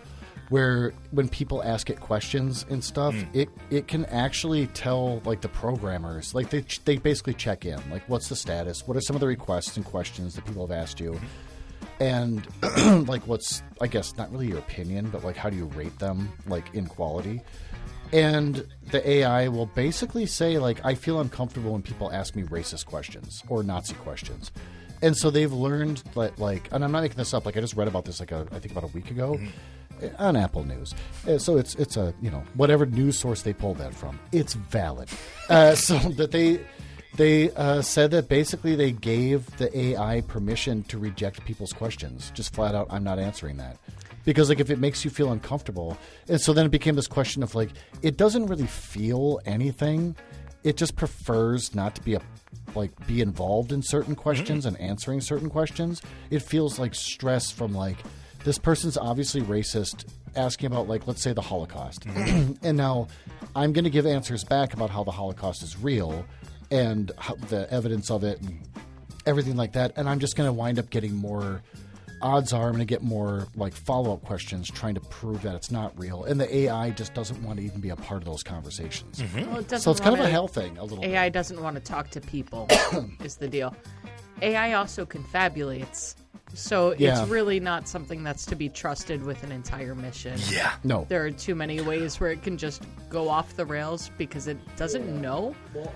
where when people ask it questions and stuff, it can actually tell, like, the programmers, like they basically check in, like, what's the status, what are some of the requests and questions that people have asked you, and like what's, I guess, not really your opinion, but like how do you rate them, like in quality. And the AI will basically say, like, I feel uncomfortable when people ask me racist questions or Nazi questions. And so they've learned that, like, and I'm not making this up, like I just read about this, like, I think about a week ago on Apple News. So it's a, you know, whatever news source they pulled that from, it's valid. So that they said that basically they gave the AI permission to reject people's questions. Just flat out, I'm not answering that. Because, like, if it makes you feel uncomfortable. And so then it became this question of, like, it doesn't really feel anything. It just prefers not to be involved in certain questions and answering certain questions. It feels like stress from, like, this person's obviously racist, asking about, like, let's say the Holocaust. And now I'm going to give answers back about how the Holocaust is real and how, the evidence of it and everything like that. And I'm just going to wind up getting more... Odds are I'm going to get more like follow-up questions trying to prove that it's not real. And the AI just doesn't want to even be a part of those conversations. Well, it So it's kind of a hell thing a little AI bit. doesn't want to talk to people is the deal. AI also confabulates. So Yeah. it's really not something that's to be trusted with an entire mission. Yeah. No. There are too many ways where it can just go off the rails because it doesn't know.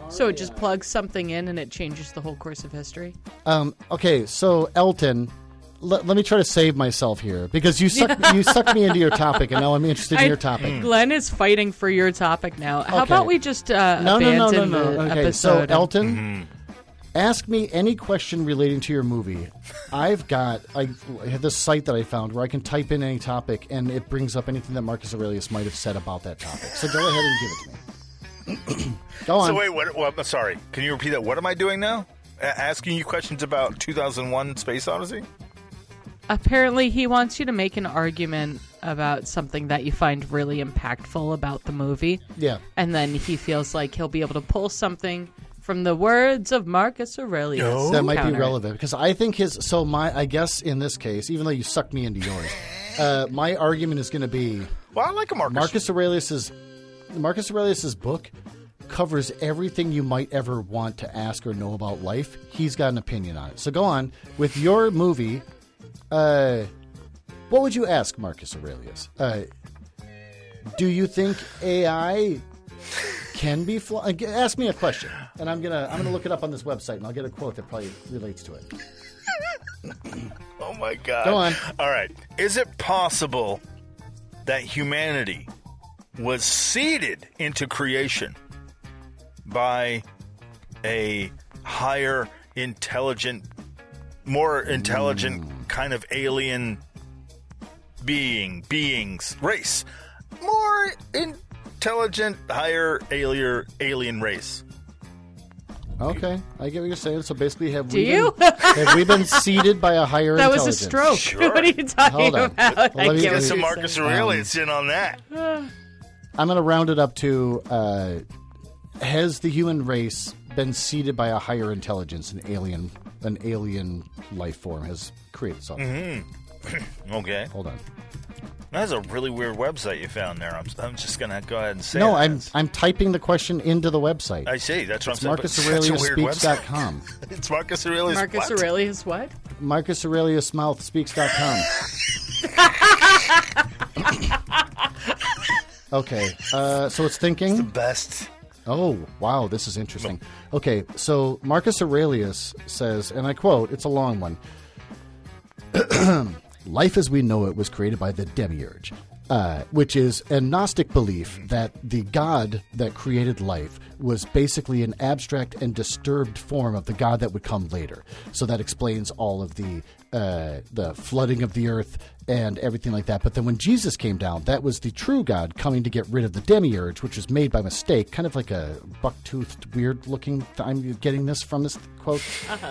So it just plugs something in and it changes the whole course of history. Okay, so Elton... Let me try to save myself here because you sucked me into your topic, and now I'm interested in your topic. Glenn is fighting for your topic now. How Okay. about we just No. abandon the Okay, so episode? Elton, ask me any question relating to your movie. I have this site that I found where I can type in any topic, and it brings up anything that Marcus Aurelius might have said about that topic. So go ahead and give it to me. Go on. So wait, what? Well, sorry. Can you repeat that? What am I doing now? Asking you questions about 2001: Space Odyssey? Apparently, he wants you to make an argument about something that you find really impactful about the movie. Yeah. And then he feels like he'll be able to pull something from the words of Marcus Aurelius. That might be Counter it. relevant because I think I guess in this case, even though you sucked me into yours, my argument is going to be Well, I like a Marcus Aurelius's book covers everything you might ever want to ask or know about life. He's got an opinion on it. So go on with your movie. What would you ask Marcus Aurelius? Do you think AI can be flawed? Ask me a question, and I'm gonna look it up on this website, and I'll get a quote that probably relates to it. Oh my God! Go on. All right. Is it possible that humanity was seeded into creation by a higher, more intelligent kind of alien beings race? More intelligent, higher alien race. Okay, I get what you're saying. So basically, have Do you? we been seeded by a higher That was intelligence? a stroke. Sure. What are you talking Hold on. about? Well, I let me- get let what me- So you're Marcus saying. Aurelius in on that. I'm going to round it up to: has the human race been seeded by a higher intelligence? An alien life form has created something. Okay. Hold on. That's a really weird website you found there. I'm just gonna go ahead and say. No, that. I'm typing the question into the website. I see. That's what It's I'm saying. But it's such a weird website. MarcusAureliusSpeaks.com. It's Marcus Aurelius. Marcus what? Aurelius what? MarcusAureliusMouthSpeaks.com. Okay, so it's thinking. Best. Oh, wow, this is interesting. Okay, so Marcus Aurelius says, and I quote, it's a long one. Life as we know it was created by the demiurge, which is a Gnostic belief that the God that created life was basically an abstract and disturbed form of the God that would come later. So that explains all of the flooding of the earth and everything like that. But then when Jesus came down, that was the true God coming to get rid of the demiurge, which was made by mistake, kind of like a buck-toothed, weird-looking... I'm getting this from this quote.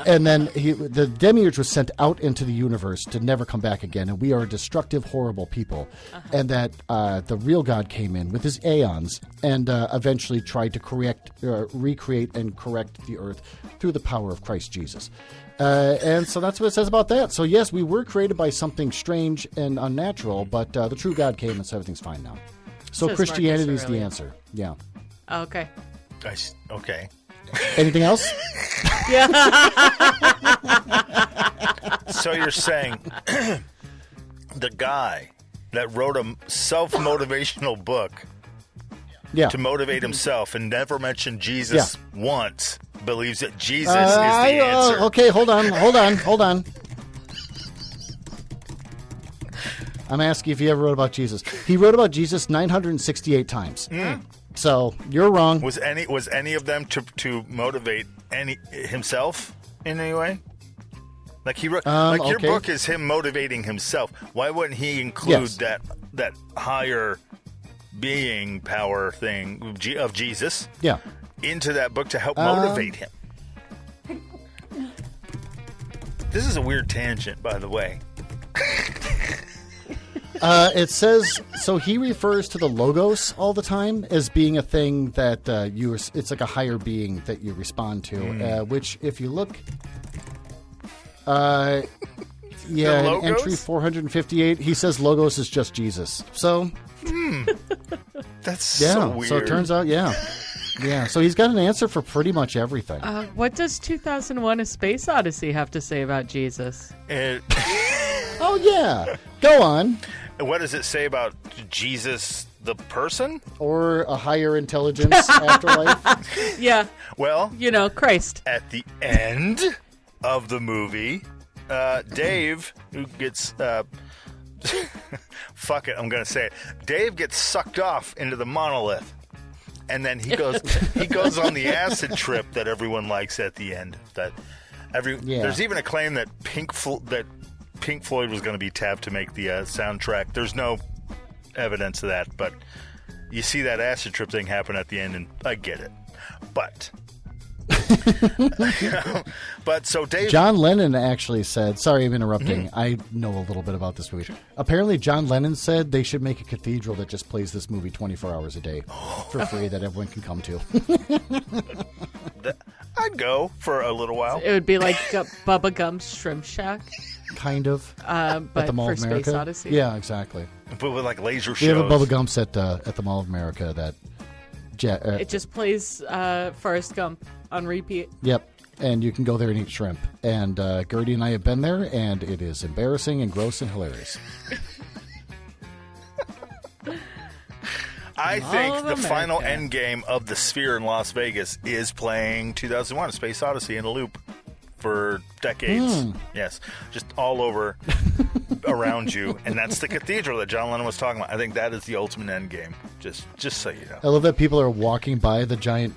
And then the demiurge was sent out into the universe to never come back again, and we are a destructive, horrible people. And that the real God came in with his aeons and eventually tried to recreate and correct the earth through the power of Christ Jesus. And so that's what it says about that. So yes, we were created by something strange and unnatural, but the true God came and so everything's fine now. So Says Christianity Marcus is the Aurelius. answer. Yeah. Okay. Okay. Anything else? So you're saying the guy that wrote a self-motivational book Yeah. to motivate himself and never mentioned Jesus once believes that Jesus is the answer. Okay, hold on. I'm asking if he ever wrote about Jesus. He wrote about Jesus 968 times. So you're wrong. Was any of them to motivate himself in any way? Like he wrote, your book is him motivating himself. Why wouldn't he include that higher being power thing of Jesus? Yeah. Into that book to help motivate him. This is a weird tangent, by the way. It says, so he refers to the Logos all the time as being a thing that it's like a higher being that you respond to, which if you look, in entry 458, he says Logos is just Jesus. So, That's so weird. So it turns out, yeah, so he's got an answer for pretty much everything. What does 2001: A Space Odyssey have to say about Jesus? Oh, yeah. Go on. What does it say about Jesus, the person? Or a higher intelligence afterlife? Yeah. Well, Christ. At the end of the movie, Dave, who gets... fuck it, I'm going to say it. Dave gets sucked off into the monolith. And then he goes on the acid trip that everyone likes at the end. There's even a claim that Pink Floyd was going to be tapped to make the soundtrack. There's no evidence of that, but you see that acid trip thing happen at the end, and I get it. But so Dave... John Lennon actually said, sorry I'm interrupting, I know a little bit about this movie. Apparently John Lennon said they should make a cathedral that just plays this movie 24 hours a day for free that everyone can come to. I'd go for a little while. It would be like Bubba Gump's Shrimp Shack. Kind of. But at the Mall for of America. Space Odyssey. Yeah, exactly. But with like laser We shows. have a Bubba Gump's at the Mall of America that... it just plays Forrest Gump on repeat. Yep. And you can go there and eat shrimp. And Gertie and I have been there, and it is embarrassing and gross and hilarious. I think the final end game of the Sphere in Las Vegas is playing 2001: A Space Odyssey in a loop for decades. Yes, just all over around you, and that's the cathedral that John Lennon was talking about. I think that is the ultimate end game. Just so you know. I love that people are walking by the giant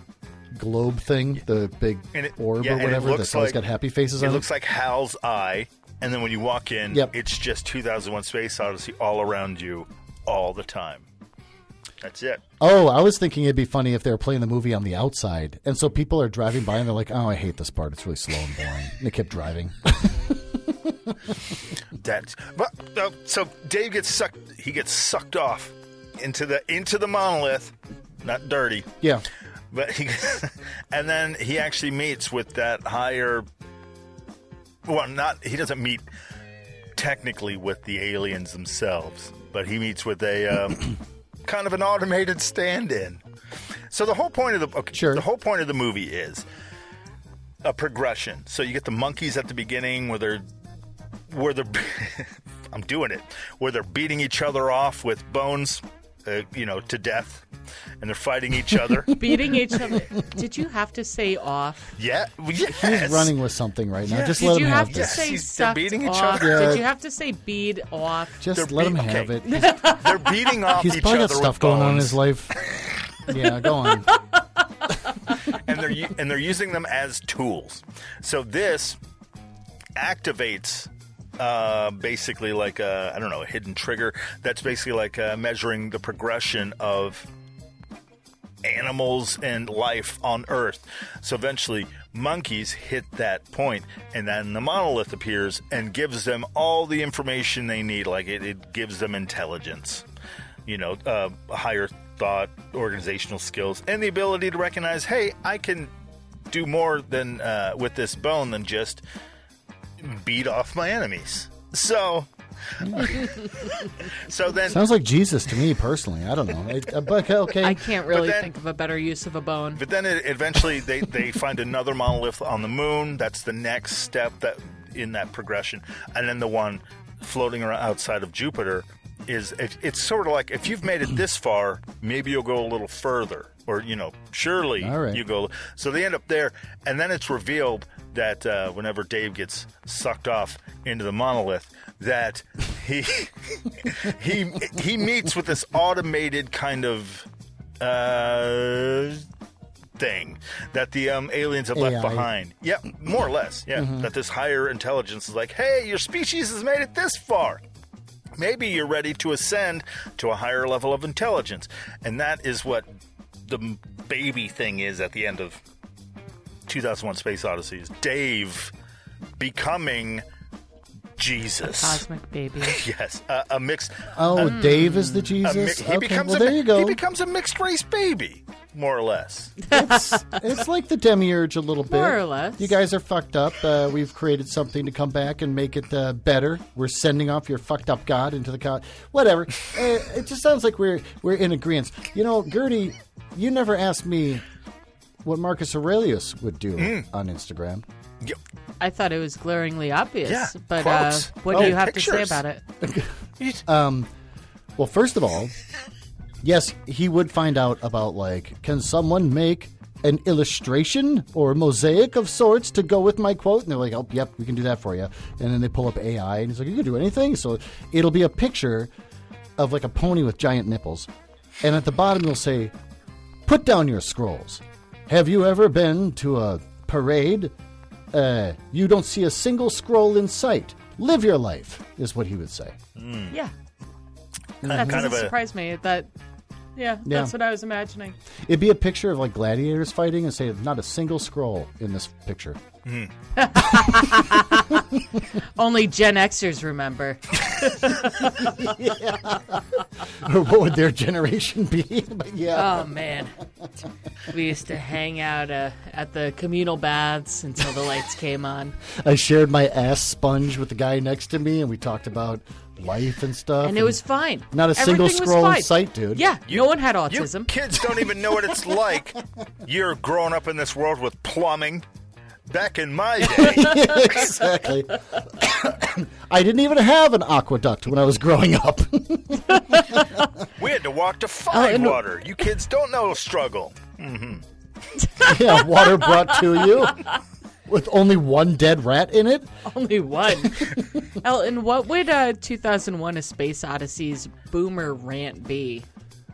globe thing, the big orb or whatever that's always got happy faces on it. It looks like Hal's eye, and then when you walk in, it's just 2001: Space Odyssey all around you all the time. That's it. Oh, I was thinking it'd be funny if they were playing the movie on the outside, and so people are driving by and they're like, "Oh, I hate this part. It's really slow and boring." And they kept driving. So Dave gets sucked. He gets sucked off into the monolith, not dirty. Yeah. But and then he actually meets with that higher. Well, he doesn't meet technically with the aliens themselves, but he meets with a kind of an automated stand-in. So the whole point of the whole point of the movie is a progression. So you get the monkeys at the beginning where they're I'm doing it, where they're beating each other off with bones, to death, and they're fighting each other. Beating each other. Did you have to say off? Yeah. Yes. He's running with something right now. Yeah. Just let him have Did this. you have to say sucked beating each off? other. Did you have to say bead off? Just let him have it. They're beating off He's each probably other got stuff with going on in bones. his life. Yeah, go on. and they're using them as tools. So this activates basically like a hidden trigger that's basically like measuring the progression of animals and life on Earth. So eventually monkeys hit that point, and then the monolith appears and gives them all the information they need. Like it gives them intelligence, higher thought, organizational skills, and the ability to recognize, hey, I can do more than with this bone than just beat off my enemies. So then Sounds like Jesus to me personally. I don't know. But okay. I can't really think of a better use of a bone. But then eventually they find another monolith on the moon. That's the next step that in that progression. And then the one floating around outside of Jupiter it's sort of like, if you've made it this far, maybe you'll go a little further, or surely you go. So they end up there, and then it's revealed that whenever Dave gets sucked off into the monolith, that he he meets with this automated kind of thing that the aliens have left behind. Yeah, more or less. Yeah, that this higher intelligence is like, hey, your species has made it this far. Maybe you're ready to ascend to a higher level of intelligence. And that is what the baby thing is at the end of 2001 Space Odyssey. Is Dave becoming Jesus. A cosmic baby. Yes. A mixed... Dave is the Jesus? There you go. He becomes a mixed-race baby, more or less. It's like the demiurge a little bit. More or less. You guys are fucked up. We've created something to come back and make it better. We're sending off your fucked up God into the God. Whatever. It just sounds like we're in agreement. Gertie, you never asked me what Marcus Aurelius would do on Instagram. Yep. I thought it was glaringly obvious. Yeah, but quotes. What do you have pictures. to say about it? Well, first of all, yes, he would find out about, can someone make an illustration or mosaic of sorts to go with my quote? And they're like, oh, yep, we can do that for you. And then they pull up AI, and he's like, you can do anything. So it'll be a picture of, a pony with giant nipples. And at the bottom, it'll say, put down your scrolls. Have you ever been to a parade? You don't see a single scroll in sight. Live your life, is what he would say. Yeah. That doesn't surprise me. That's what I was imagining. It'd be a picture of gladiators fighting and say, not a single scroll in this picture. Only Gen Xers remember. Or what would their generation be? But Oh, man. We used to hang out at the communal baths until the lights came on. I shared my ass sponge with the guy next to me, and we talked about life and stuff. And it was fine. Not a single scroll in sight, dude. Yeah, no one had autism. You kids don't even know what it's like. You're growing up in this world with plumbing. Back in my day. Exactly. I didn't even have an aqueduct when I was growing up. We had to walk to find water. You kids don't know struggle. Yeah, water brought to you with only one dead rat in it. Only one. Elton, what would 2001 A Space Odyssey's boomer rant be?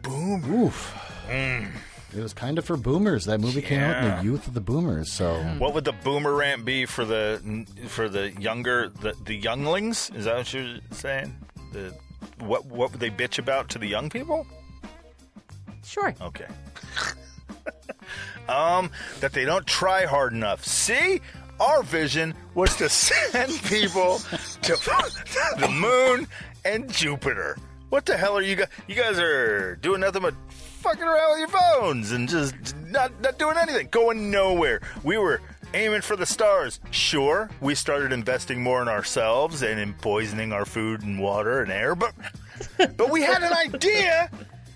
Oof. It was kind of for boomers. That movie came out in the youth of the boomers. So, what would the boomer rant be for the younger the younglings? Is that what you're saying? What would they bitch about to the young people? Sure. Okay. That they don't try hard enough. See, our vision was to send people to the moon and Jupiter. What the hell are you guys? You guys are doing nothing but fucking around with your phones and just not doing anything, going nowhere. We were aiming for the stars. Sure, we started investing more in ourselves and in poisoning our food and water and air, but we had an idea,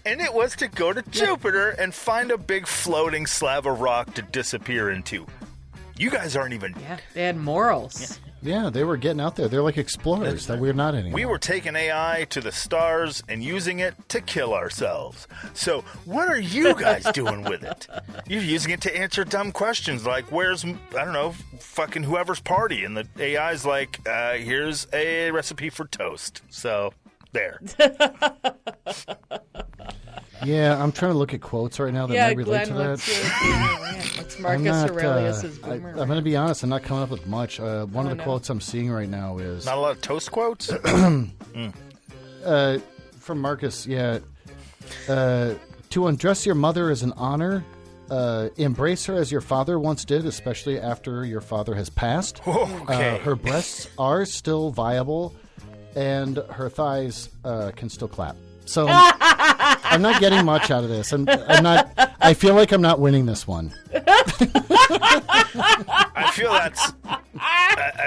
and it was to go to Jupiter and find a big floating slab of rock to disappear into. You guys aren't even... Yeah, they had morals. Yeah, they were getting out there. They're like explorers that we're not anymore. We were taking AI to the stars and using it to kill ourselves. So what are you guys doing with it? You're using it to answer dumb questions like, where's, I don't know, fucking whoever's party? And the AI's like, here's a recipe for toast. So, there. Yeah, I'm trying to look at quotes right now that might relate to that. What's Marcus Aurelius's boomer I'm going to be honest, I'm not coming up with much. One of the quotes I'm seeing right now is... Not a lot of toast quotes? From Marcus, yeah. To undress your mother is an honor. Embrace her as your father once did, especially after your father has passed. Okay. Her breasts are still viable, and her thighs can still clap. So I'm not getting much out of this. I'm not. I feel like I'm not winning this one. I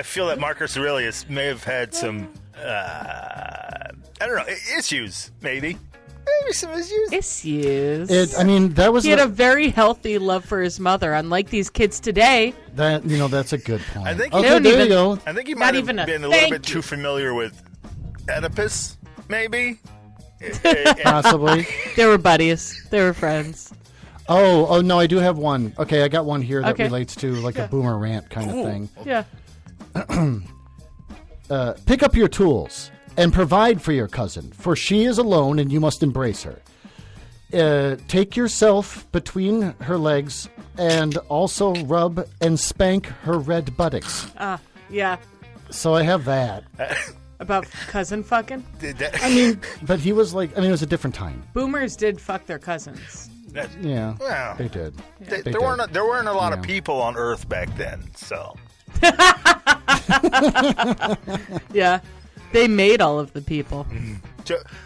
feel that Marcus Aurelius may have had some, I don't know, issues. Maybe be some issues. Issues. That was he had a very healthy love for his mother, unlike these kids today. That's a good point. I think okay, there you go. I think he might have even a been a little thank bit you. too familiar with Oedipus, maybe. Possibly. They were buddies. They were friends. Oh no, I do have one. Okay, I got one here that Okay. relates to like a boomer rant kind of thing. Yeah. Pick up your tools and provide for your cousin, for she is alone and you must embrace her. Take yourself between her legs and also rub and spank her red buttocks. Yeah. So I have that. About cousin fucking? But he was like, it was a different time. Boomers did fuck their cousins. Yeah, Well, they did. there did. weren't a lot of Yeah. people on Earth back then, so. Yeah. They made all of the people.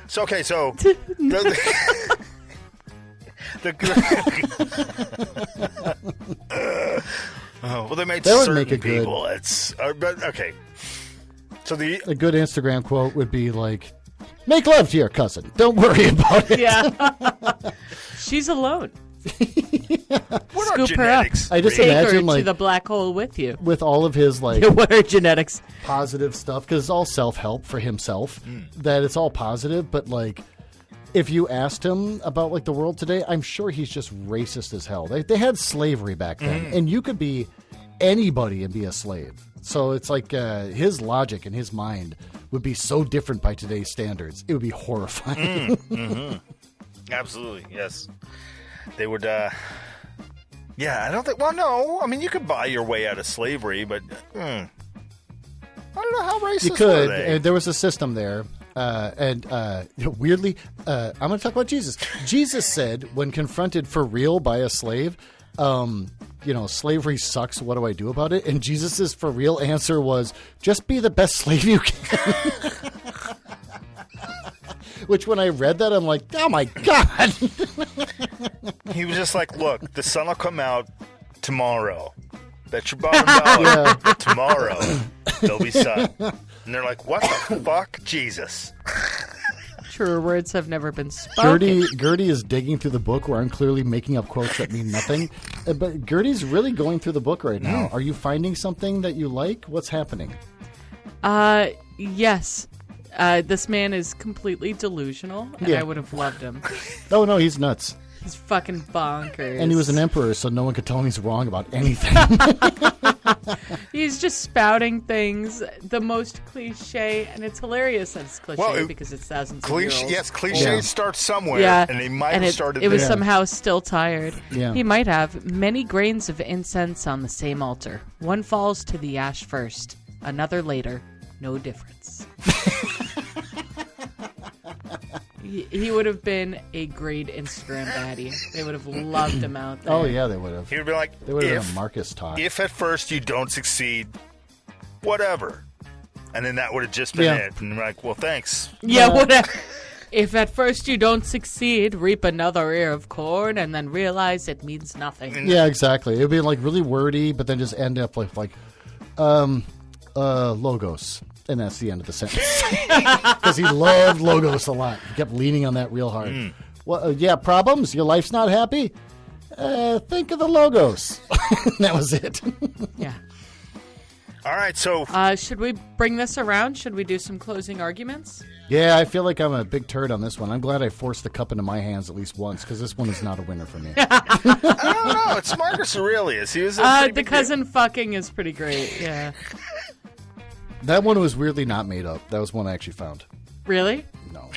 So okay, so well, they made That would certain make it good. people. It's but okay. So A good Instagram quote would be like, "Make love to your cousin. Don't worry about it." Yeah. She's alone. what Scoop are her up. genetics? I just Take her imagine to like the black hole with you. with all of his like What are genetics? positive stuff because it's all self-help for himself that it's all positive, but like if you asked him about like the world today, I'm sure he's just racist as hell. They had slavery back then and you could be anybody and be a slave, so it's like his logic and his mind would be so different by today's standards. It would be horrifying. Absolutely, yes. They would. Yeah, I don't think. Well, no. I mean, you could buy your way out of slavery, but I don't know how racist You were could. they? There was a system there. Weirdly, I'm going to talk about Jesus. Jesus said, when confronted for real by a slave, slavery sucks. What do I do about it? And Jesus's for real answer was, just be the best slave you can. Which, when I read that, I'm like, oh my God. He was just like, look, the sun will come out tomorrow. That's your bottom dollar. But tomorrow, there'll be sun. And they're like, what the fuck? Jesus. Truer words have never been spoken. Gertie is digging through the book where I'm clearly making up quotes that mean nothing. But Gertie's really going through the book right now. Are you finding something that you like? What's happening? Yes. This man is completely delusional, and Yeah. I would have loved him. Oh, no, he's nuts. He's fucking bonkers. And he was an emperor, so no one could tell him he's wrong about anything. He's just spouting things, the most cliche, and it's hilarious that it's cliche Well, because it's thousands of years old. Yes, cliches Yeah. start somewhere, Yeah, and they might and have started it was there. somehow still tired. Yeah. He might have many grains of incense on the same altar. One falls to the ash first, another later. No difference. He would have been a great Instagram baddie. They would have loved him out there. Oh, yeah, they would have. He would be like, They would have been a Marcus talk. if at first you don't succeed, whatever. And then that would have just been Yeah. it. And they're like, well, thanks. Yeah, whatever. If at first you don't succeed, reap another ear of corn and then realize it means nothing. Yeah, exactly. It would be like really wordy, but then just end up with like, logos. And that's the end of the sentence. Because he loved logos a lot. He kept leaning on that real hard. Well, problems? Your life's not happy? Think of the logos. That was it. Yeah. All right, so Should we bring this around? Should we do some closing arguments? Yeah, I feel like I'm a big turd on this one. I'm glad I forced the cup into my hands at least once, because this one is not a winner for me. I don't know. It's Marcus Aurelius. He was a pretty The big cousin fucking is pretty great. Yeah. That one was weirdly not made up. That was one I actually found. Really? No.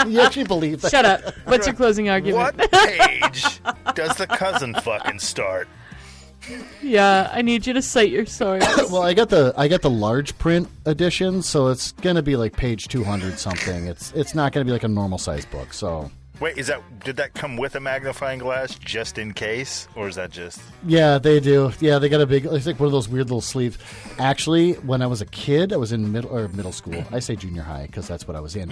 You actually believe that? Shut up. What's your closing argument? What page does the cousin fucking start? Yeah, I need you to cite your source. Well, I got the large print edition, so it's gonna be like page 200 something. It's not gonna be like a normal size book. So Wait, did that come with a magnifying glass just in case, or is that just? yeah, they do. Yeah, they got a big. It's like one of those weird little sleeves. Actually, when I was a kid, I was in middle school. I say junior high because that's what I was in.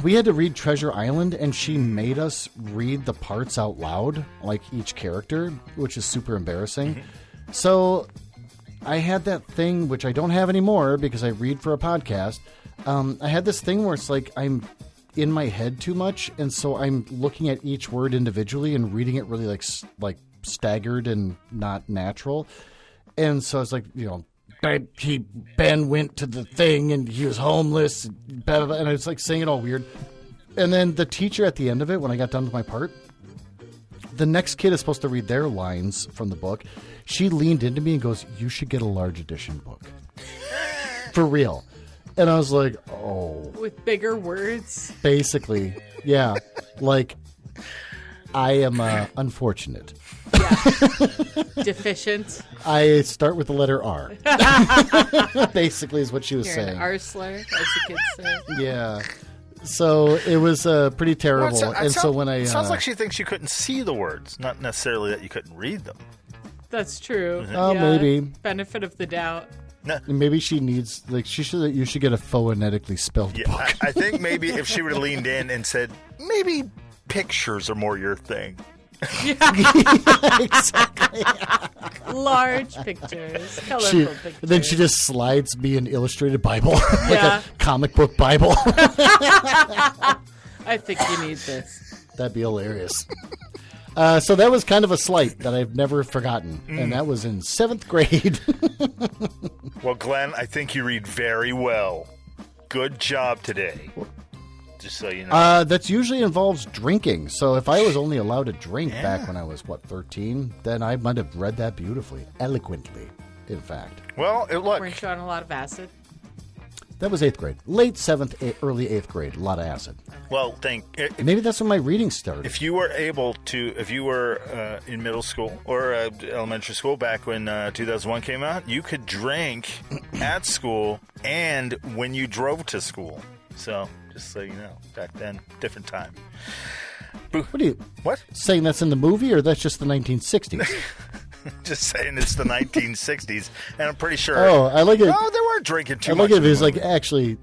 We had to read Treasure Island, and she made us read the parts out loud, like each character, which is super embarrassing. So I had that thing, which I don't have anymore because I read for a podcast. I had this thing where it's like I'm in my head too much, and so I'm looking at each word individually and reading it really like staggered and not natural. And so it's like, Ben went to the thing and he was homeless, and I was like saying it all weird. And then the teacher at the end of it, when I got done with my part, the next kid is supposed to read their lines from the book. She leaned into me and goes, "You should get a large edition book." For real. And I was like, oh. With bigger words? Basically, yeah. Like, I am unfortunate. Yeah. Deficient. I start with the letter R. Basically is what she was You're saying. an R-slur, as the kids say. Yeah. So it was pretty terrible. It sounds like she thinks you couldn't see the words, not necessarily that you couldn't read them. That's true. Oh, maybe. Benefit of the doubt. No. Maybe she needs, you should get a phonetically spelled book. I think maybe if she would have leaned in and said, maybe pictures are more your thing. Exactly. Large pictures, colorful pictures. Then she just slides me an illustrated Bible, like Yeah. a comic book Bible. I think you need this. That'd be hilarious. So that was kind of a slight that I've never forgotten, and that was in 7th grade. Well, Glenn, I think you read very well. Good job today. Just so you know. That usually involves drinking. So if I was only allowed to drink back when I was, 13, then I might have read that beautifully. Eloquently, in fact. Well, look. Weren't you on a lot of acid? That was 8th grade. Late 7th, early 8th grade. A lot of acid. Well, Maybe that's when my reading started. if you were in middle school or elementary school back when 2001 came out, you could drink at school and when you drove to school. So, just so you know, back then, different time. What are you What? saying? That's in the movie, or that's just the 1960s? Just saying it's the 1960s, and I'm pretty sure. Oh, I like it. No, they weren't drinking too I much. like it. in the It's like movie. actually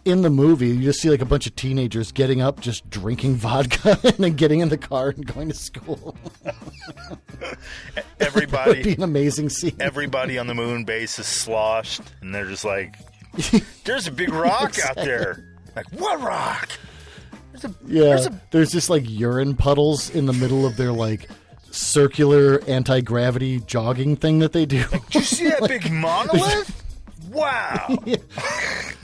in the movie, you just see like a bunch of teenagers getting up, just drinking vodka, and then getting in the car and going to school. That would be everybody, an amazing scene. everybody on the moon base is sloshed, and they're just like, "There's a big rock out there." Like, what rock? Yeah, there's just like urine puddles in the middle of their like circular anti-gravity jogging thing that they do. Did you see that big monolith? Wow.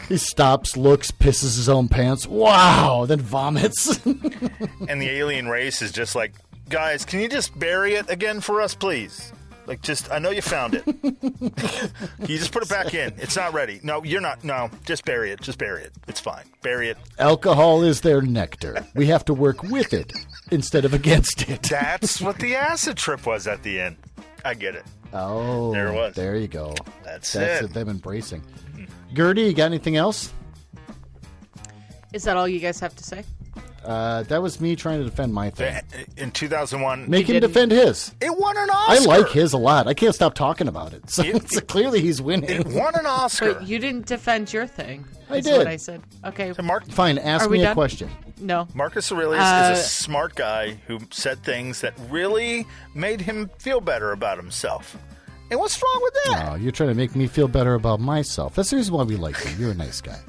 He stops, looks, pisses his own pants. Wow, then vomits. And the alien race is just like, guys, can you just bury it again for us, please? Like, I know you found it. Can you just put it back in? It's not ready. No, you're not. No, just bury it. Just bury it. It's fine. Bury it. Alcohol is their nectar. We have to work with it instead of against it. That's what the acid trip was at the end. I get it. Oh, There it was. There you go. That's That's it. them embracing. Gertie, you got anything else? Is that all you guys have to say? That was me trying to defend my thing. In 2001, Make him didn't- defend his. it won an I Oscar. like his a lot. I can't stop talking about it. So, It- so clearly he's It winning. won an Oscar. But you didn't defend your thing. I That's did. what I said. Okay. So Fine, ask Are we me a done? question. No. Marcus Aurelius is a smart guy who said things that really made him feel better about himself. And what's wrong with that? Oh, you're trying to make me feel better about myself. That's the reason why we like you. You're a nice guy.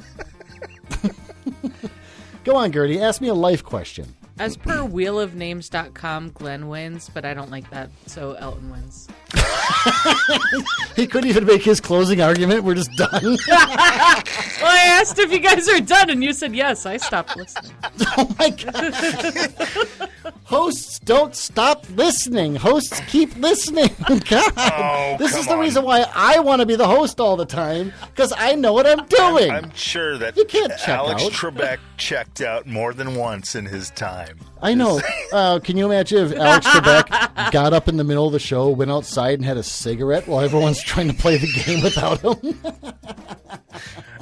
Go on, Gertie. Ask me a life question. As per wheelofnames.com, Glenn wins, but I don't like that, so Elton wins. He couldn't even make his closing argument. We're just done. Well, I asked if you guys are done, and you said yes. I stopped listening. Oh, my God. Hosts don't stop listening. Hosts keep listening. God. Oh, This come is the on. reason why I want to be the host all the time, because I know what I'm doing. I'm sure that You can't check Alex out. Trebek checked out more than once in his time. I know. Can you imagine if Alex Trebek got up in the middle of the show, went outside, and had a cigarette while everyone's trying to play the game without him?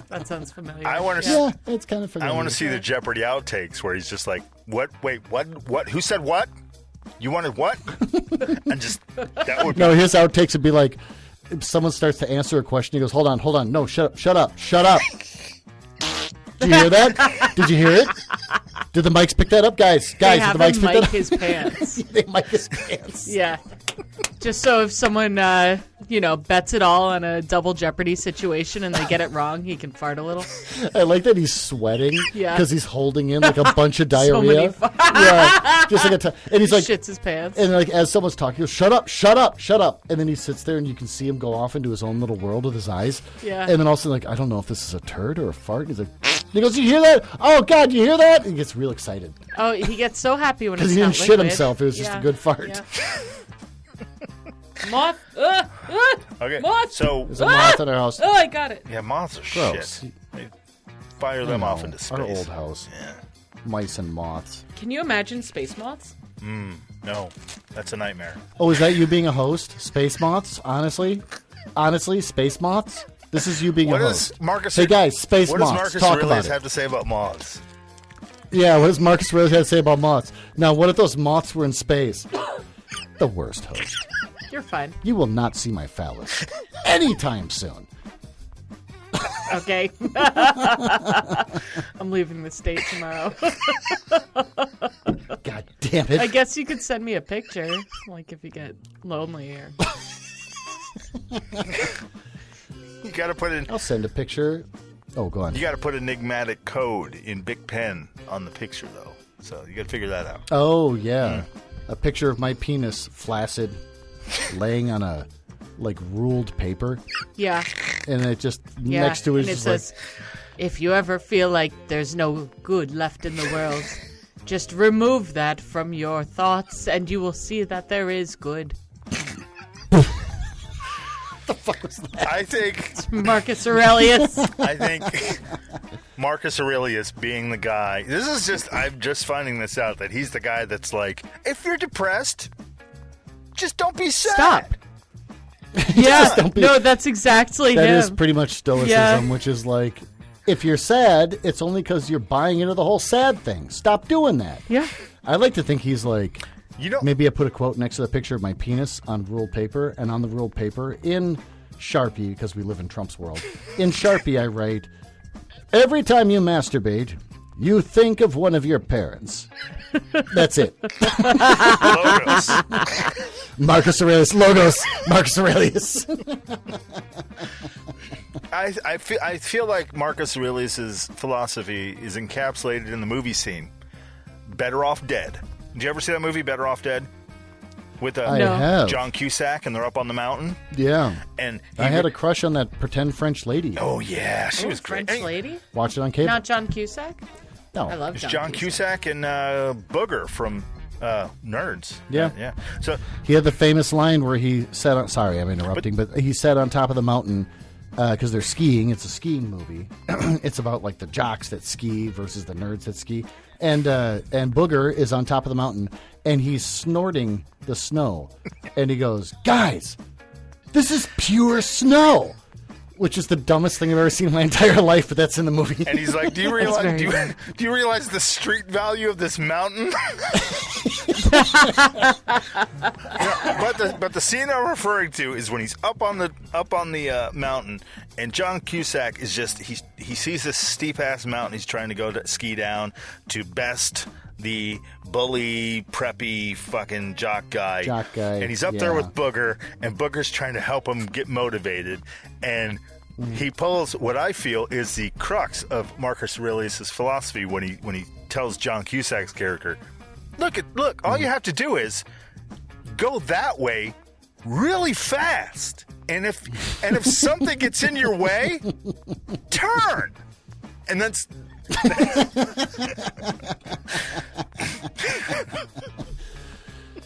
That sounds familiar. I want to. Yeah, it's kind of familiar. I want to see the Jeopardy outtakes where he's just like, "What? Wait, what? Who said what? You wanted what?" And just that would be. No, his outtakes would be like, if someone starts to answer a question, he goes, hold on. No, shut up. Did you hear that? Did you hear it? Did the mics pick that up? Guys, They did have the mics him pick that mic up? his pants. They mic his pants. Yeah. Just so if someone bets it all on a double Jeopardy situation and they get it wrong, he can fart a little. I like that he's sweating Yeah. because he's holding in like a bunch of So many diarrhea. Yeah, just like and he's like, shits his pants. and like as someone's talking, he goes, "Shut up, shut up, shut up!" And then he sits there, and you can see him go off into his own little world with his eyes. Yeah. And then also like, I don't know if this is a turd or a fart. And he's like, he goes, "You hear that? Oh God, you hear that?" And he gets real excited Oh, he gets so happy when it's because he not didn't shit liquid. himself. It was just Yeah. a good fart. Yeah. Moth. Okay, Moth. so There's a moth in our house. Oh, I got it. yeah, moths are Gross. shit. They fire them off into space. Our old house. Yeah. Mice and moths. Can you imagine space moths? No, that's a nightmare. Oh, is that you being a host? Space moths? Honestly, space moths. This is you being What a does host. Marcus? Hey guys, space What moths. does Marcus Talk Aurelius about it. have to say about moths? Yeah, what does Marcus Aurelius have to say about moths? Now, what if those moths were in space? The worst host. You're fine. You will not see my phallus anytime soon. Okay. I'm leaving the state tomorrow. God damn it. I guess you could send me a picture, like if you get lonely or. You got to put in. I'll send a picture. Oh, go on. You got to put enigmatic code in big pen on the picture, though. So you got to figure that out. Oh, yeah. A picture of my penis flaccid, laying on a, like, ruled paper. Yeah. And it just, Yeah. next to it and is it just says, if you ever feel like there's no good left in the world, just remove that from your thoughts and you will see that there is good. I think Marcus Aurelius. Marcus Aurelius being the guy. I'm just finding this out that he's the guy that's like, if you're depressed, just don't be sad. Stop. Yeah. don't be- No, that's exactly that him. is pretty much stoicism, Yeah. which is like, if you're sad, it's only because you're buying into the whole sad thing. Stop doing that. Yeah. I like to think he's like, You know, maybe I put a quote next to the picture of my penis on ruled paper, and on the ruled paper in Sharpie, because we live in Trump's world, in Sharpie I write, every time you masturbate, you think of one of your parents. That's it. logos. Marcus Aurelius. Logos. Marcus Aurelius. I feel like Marcus Aurelius's philosophy is encapsulated in the movie scene. Better Off Dead. Did you ever see that movie, Better Off Dead? With I No. have. John Cusack, and they're up on the mountain. Yeah. And I had a crush on that pretend French lady. Oh yeah, she was great. French Hey, lady? Watch it on cable. Not John Cusack? no. I love it's John, John Cusack and Booger from Nerds. Yeah. yeah. So He had the famous line where he said, sorry, I'm interrupting, but he said on top of the mountain, because they're skiing, it's a skiing movie. It's about like the jocks that ski versus the nerds that ski. And Booger is on top of the mountain, and he's snorting the snow. And he goes, guys, this is pure snow. Which is the dumbest thing I've ever seen in my entire life, but that's in the movie. and he's like, do you realize the street value of this mountain? But the scene I'm referring to is when he's up on the mountain, and John Cusack is just he sees this steep ass mountain he's trying to go to ski down to best the bully preppy fucking jock guy, and he's up there yeah. with Booger, and Booger's trying to help him get motivated, and he pulls what I feel is the crux of Marcus Aurelius' philosophy when he tells John Cusack's character, look, all you have to do is go that way really fast. And if something gets in your way, turn. And that's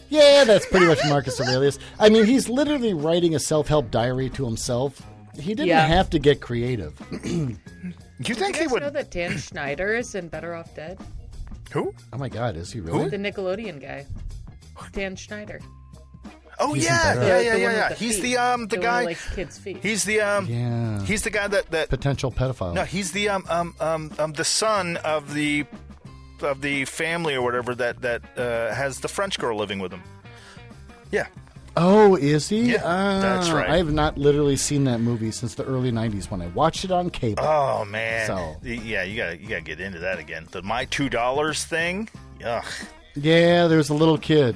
Yeah, that's pretty much Marcus Aurelius. I mean, he's literally writing a self-help diary to himself. He didn't Yeah. have to get creative. you think You he guys know would that Dan Schneider is in Better Off Dead? who? Oh my God, is he really? The Nickelodeon guy. Dan Schneider. Oh He's in yeah, Better yeah, Off. yeah, one yeah. with the He's feet. the One who guy. likes kids' feet. He's the Yeah. He's the guy that Potential pedophile. no. He's the the son of the family or whatever that has the French girl living with him. Yeah. Oh, is he? Yeah, that's right. I have not literally seen that movie since the early 90s when I watched it on cable. Oh man. So- Yeah, you gotta get into that again. The My $2 thing. Ugh. Yeah, there was a little kid.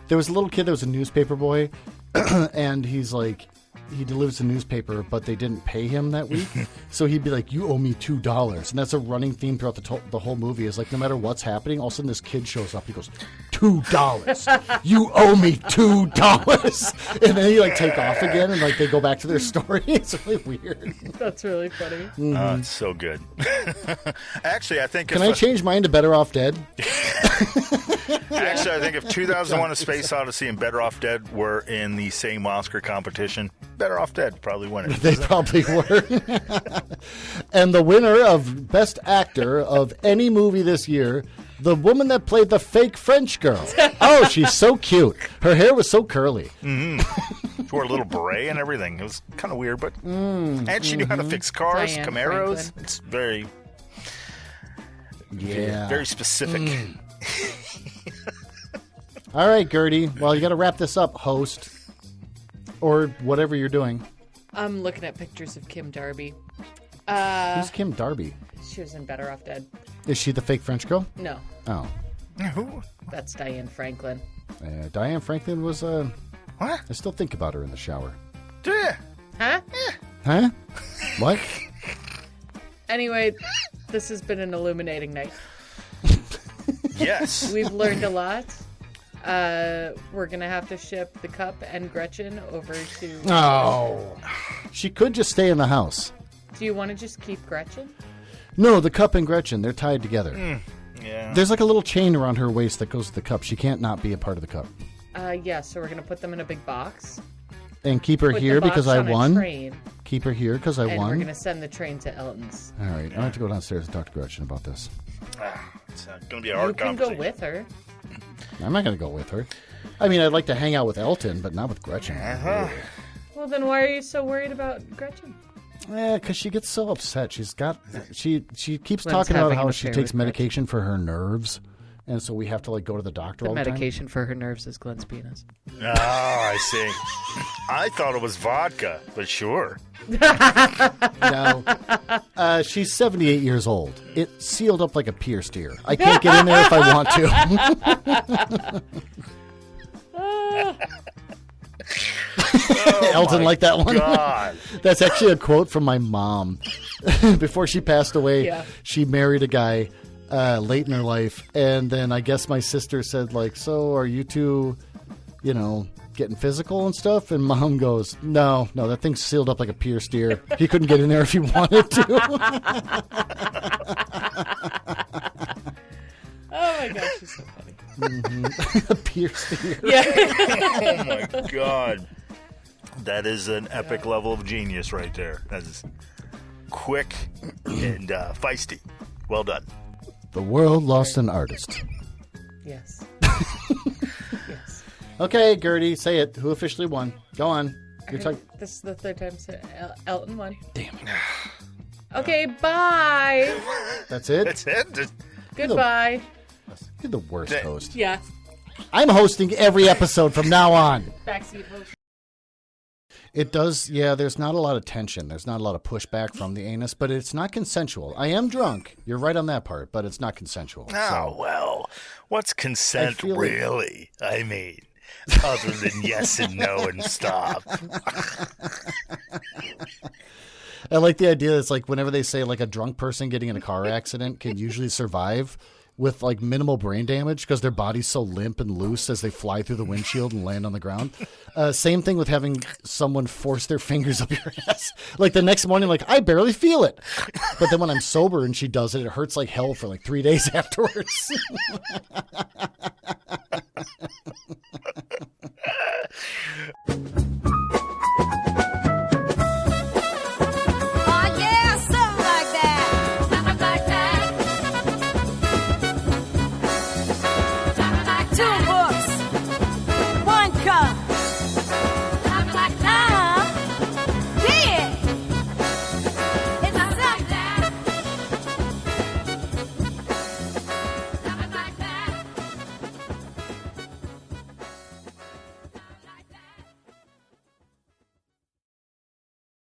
There was a little kid that was a newspaper boy, and he's like, he delivers a newspaper, but they didn't pay him that week. So he'd be like, "You owe me $2," and that's a running theme throughout the whole movie. Is like no matter what's happening, all of a sudden this kid shows up. He goes, $2. You owe me $2, and then he like take off again, and like they go back to their story. It's really weird. That's really funny. Oh, it's so good. Actually, I think Can I change mine to Better Off Dead? Actually, I think if 2001: A Space Odyssey and Better Off Dead were in the same Oscar competition, Better Off Dead probably win it. They probably were. And the winner of Best Actor of any movie this year, the woman that played the fake French girl. Oh, she's so cute. Her hair was so curly. She wore a little beret and everything. It was kind of weird, but and she knew how to fix cars, Diane Camaros. Franklin. It's very, Yeah. very specific. All right, Gertie. Well, you got to wrap this up, host, or whatever you're doing. I'm looking at pictures of Kim Darby. Who's Kim Darby? She was in Better Off Dead. Is she the fake French girl? No, Oh. Who? that's Diane Franklin. Diane Franklin was, What? I still think about her in the shower. Do you? Huh? Huh? What? Anyway, this has been an illuminating night. Yes. We've learned a lot. We're going to have to ship the Cup and Gretchen over to... Oh. She could just stay in the house. Do you want to just keep Gretchen? No, the Cup and Gretchen, they're tied together. Yeah. There's like a little chain around her waist that goes to the Cup. She can't not be a part of the Cup. Yeah, so we're going to put them in a big box. And keep her Put here the box because I on a won. train, Keep her here because I and won. we're going to send the train to Elton's. All right, I have to go downstairs and talk to Gretchen about this. It's going to be a You hard can go conversation. with her. I'm not going to go with her. I mean, I'd like to hang out with Elton, but not with Gretchen. Well, then why are you so worried about Gretchen? Because she gets so upset. She keeps Glenn's talking about having how an she affair takes with Gretchen. medication for her nerves, and so we have to like go to the doctor The all the time. medication for her nerves is Glenn's penis. Oh, I see. I thought it was vodka, but sure. No, she's 78 years old. It's sealed up like a pierced ear. I can't get in there if I want to. Elton liked that one. God. That's actually a quote from my mom. Before she passed away, Yeah. she married a guy late in her life, and then I guess my sister said, like, "So are you two, getting physical and stuff?" And Mom goes, No, that thing's sealed up like a pierced ear. He couldn't get in there if he wanted to." Oh my gosh, she's so funny. A pierced ear. Yeah. Oh, my God. That is an epic level of genius right there. That is quick and feisty. Well done. The world lost an artist. Yes. Yes. Okay, Gertie, say it. Who officially won? Go on. You're talking. This is the third time Elton won. Damn. Okay, bye. That's it. That's it. Just- Goodbye. You're the worst host. Yeah. I'm hosting every episode from now on. Backseat host. It does, yeah, there's not a lot of tension. There's not a lot of pushback from the anus, but it's not consensual. I am drunk. You're right on that part, but it's not consensual. Oh, well. What's consent feel really? I mean, other than yes and no and stop. I like the idea that it's like whenever they say like a drunk person getting in a car accident can usually survive with like minimal brain damage because their body's so limp and loose as they fly through the windshield and land on the ground. Same thing with having someone force their fingers up your ass. Like the next morning, like, I barely feel it. But then when I'm sober and she does it, it hurts like hell for like 3 days afterwards.